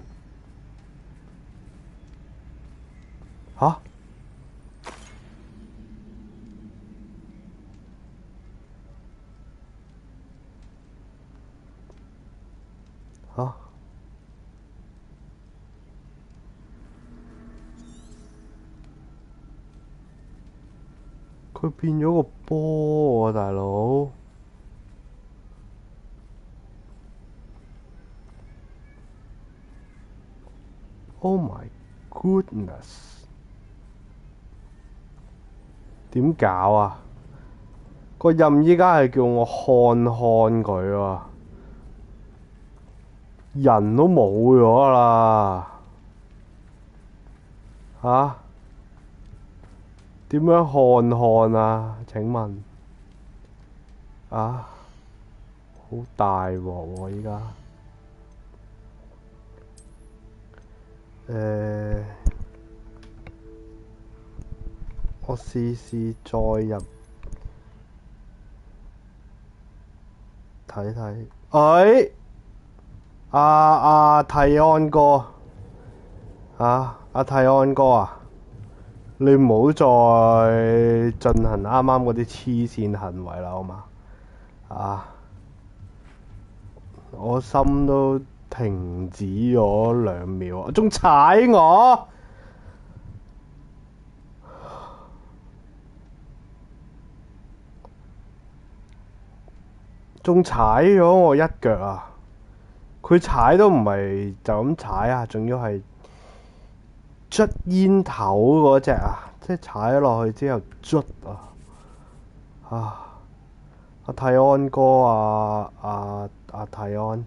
佢變咗個波喎，大佬！Oh my goodness！ 點搞啊？個任依家係叫我看佢喎，人都冇咗啦！點樣看啊？請問好大鑊喎！依家我試再入睇睇。提安哥提安哥啊！你唔好再進行啱啱嗰啲黐線行為啦，好嘛？我心都停止咗2秒，仲踩我，仲踩咗我一腳啊！佢踩都唔係就咁踩啊，仲要係捽煙頭嗰隻啊，即係踩落去之後捽阿提安哥提安，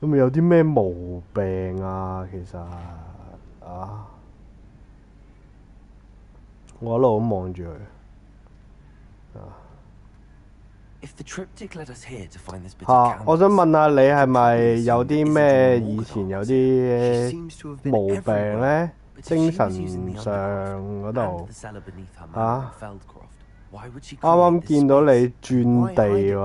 咁咪有啲咩毛病啊？其實我一路咁望住佢我想問下你係咪有啲咩以前有啲毛病呢？精神上嗰度啱啱見到你轉地喎，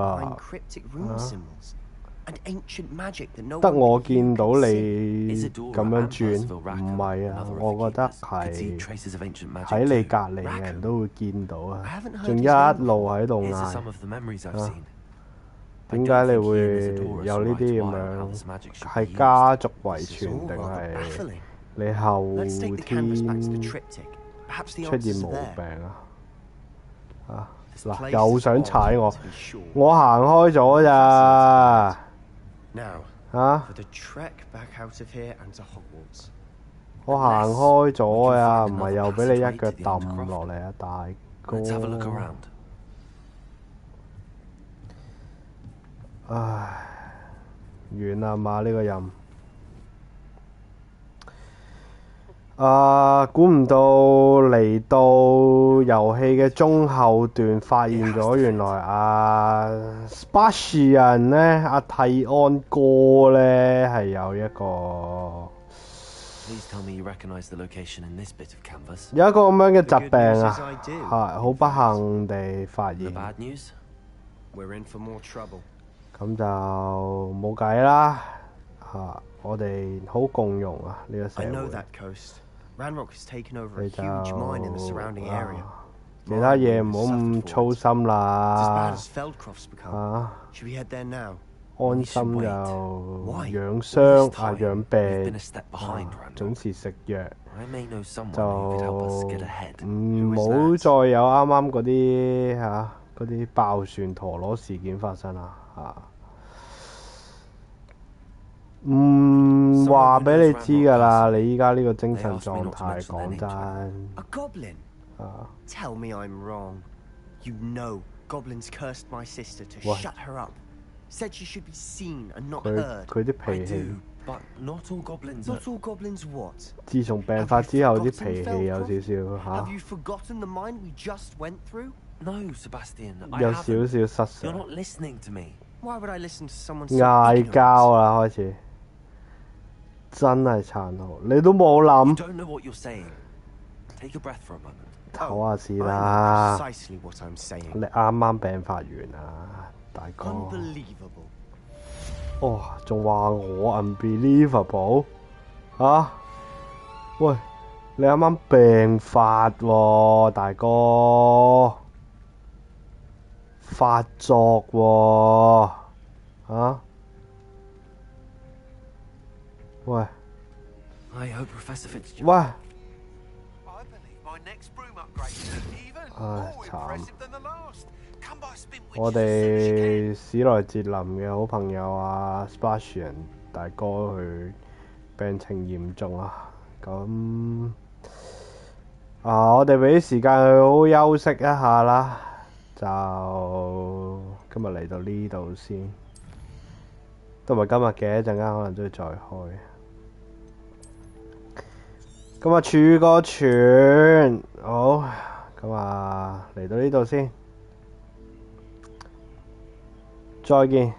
得我見到你咁樣轉，唔係啊！我覺得係喺你隔離嘅人都會見到啊，仲一路喺度嗌。點解你會有呢啲咁樣？係家族遺傳定係你後天出現毛病啊？嗱，又想踩我，我行開咗咋？我行開咗呀，唔係又俾你一腳揼落嚟啊，大哥！唉，完啦嘛呢個任。估唔到嚟到遊戲嘅中後段，發現咗原來Sebastian 咧，阿蒂安哥咧係有一個。Please tell me you recognize the location in this bit of canvas. 有一個咁樣嘅疾病啊，係好不幸地發現。The bad news? We're in for more trouble. 咁就冇計啦，我哋好共融啊呢個社會。I know that coast. Ranrock has taken over a huge mine in the surrounding area. 其他嘢唔好咁操心啦。As bad as Feldcroft's become. Should we head there now? 安心就養傷養病總是食藥，就唔好再有啱啱嗰啲嗰啲爆旋陀螺事件發生啦話俾你知㗎啦，你依家呢個精神狀態講真。A goblin? Tell me I'm wrong. You know goblins cursed my sister to shut her up. Said she should be seen and not heard. 佢啲脾氣。But not all goblins. Not all goblins what? 自從病發之後，啲脾氣有少少Have you forgotten the mine we just went through? No, Sebastian. 有少少失常。You're not listening to me. Why would I listen to someone? 嗌交啦，開始。真係殘酷，你都冇諗。You don't know what you're saying. Take a breath for a moment. 唞下先啦。Precisely what I'm saying. 你啱啱病發完啊，大哥。Unbelievable. 哦，仲話我 unbelievable 喂，你啱啱病發喎，大哥，發作喎，喂，I hope Professor Fitzgerald. 喂，唉，慘！我哋史萊哲林嘅好朋友Sebastian 大哥佢病情嚴重啊，咁我哋俾啲時間佢好好休息一下啦，就今日嚟到呢度先，都唔係今日嘅，一陣間可能都要再開。咁儲個存，好，咁嚟到呢度先。再見。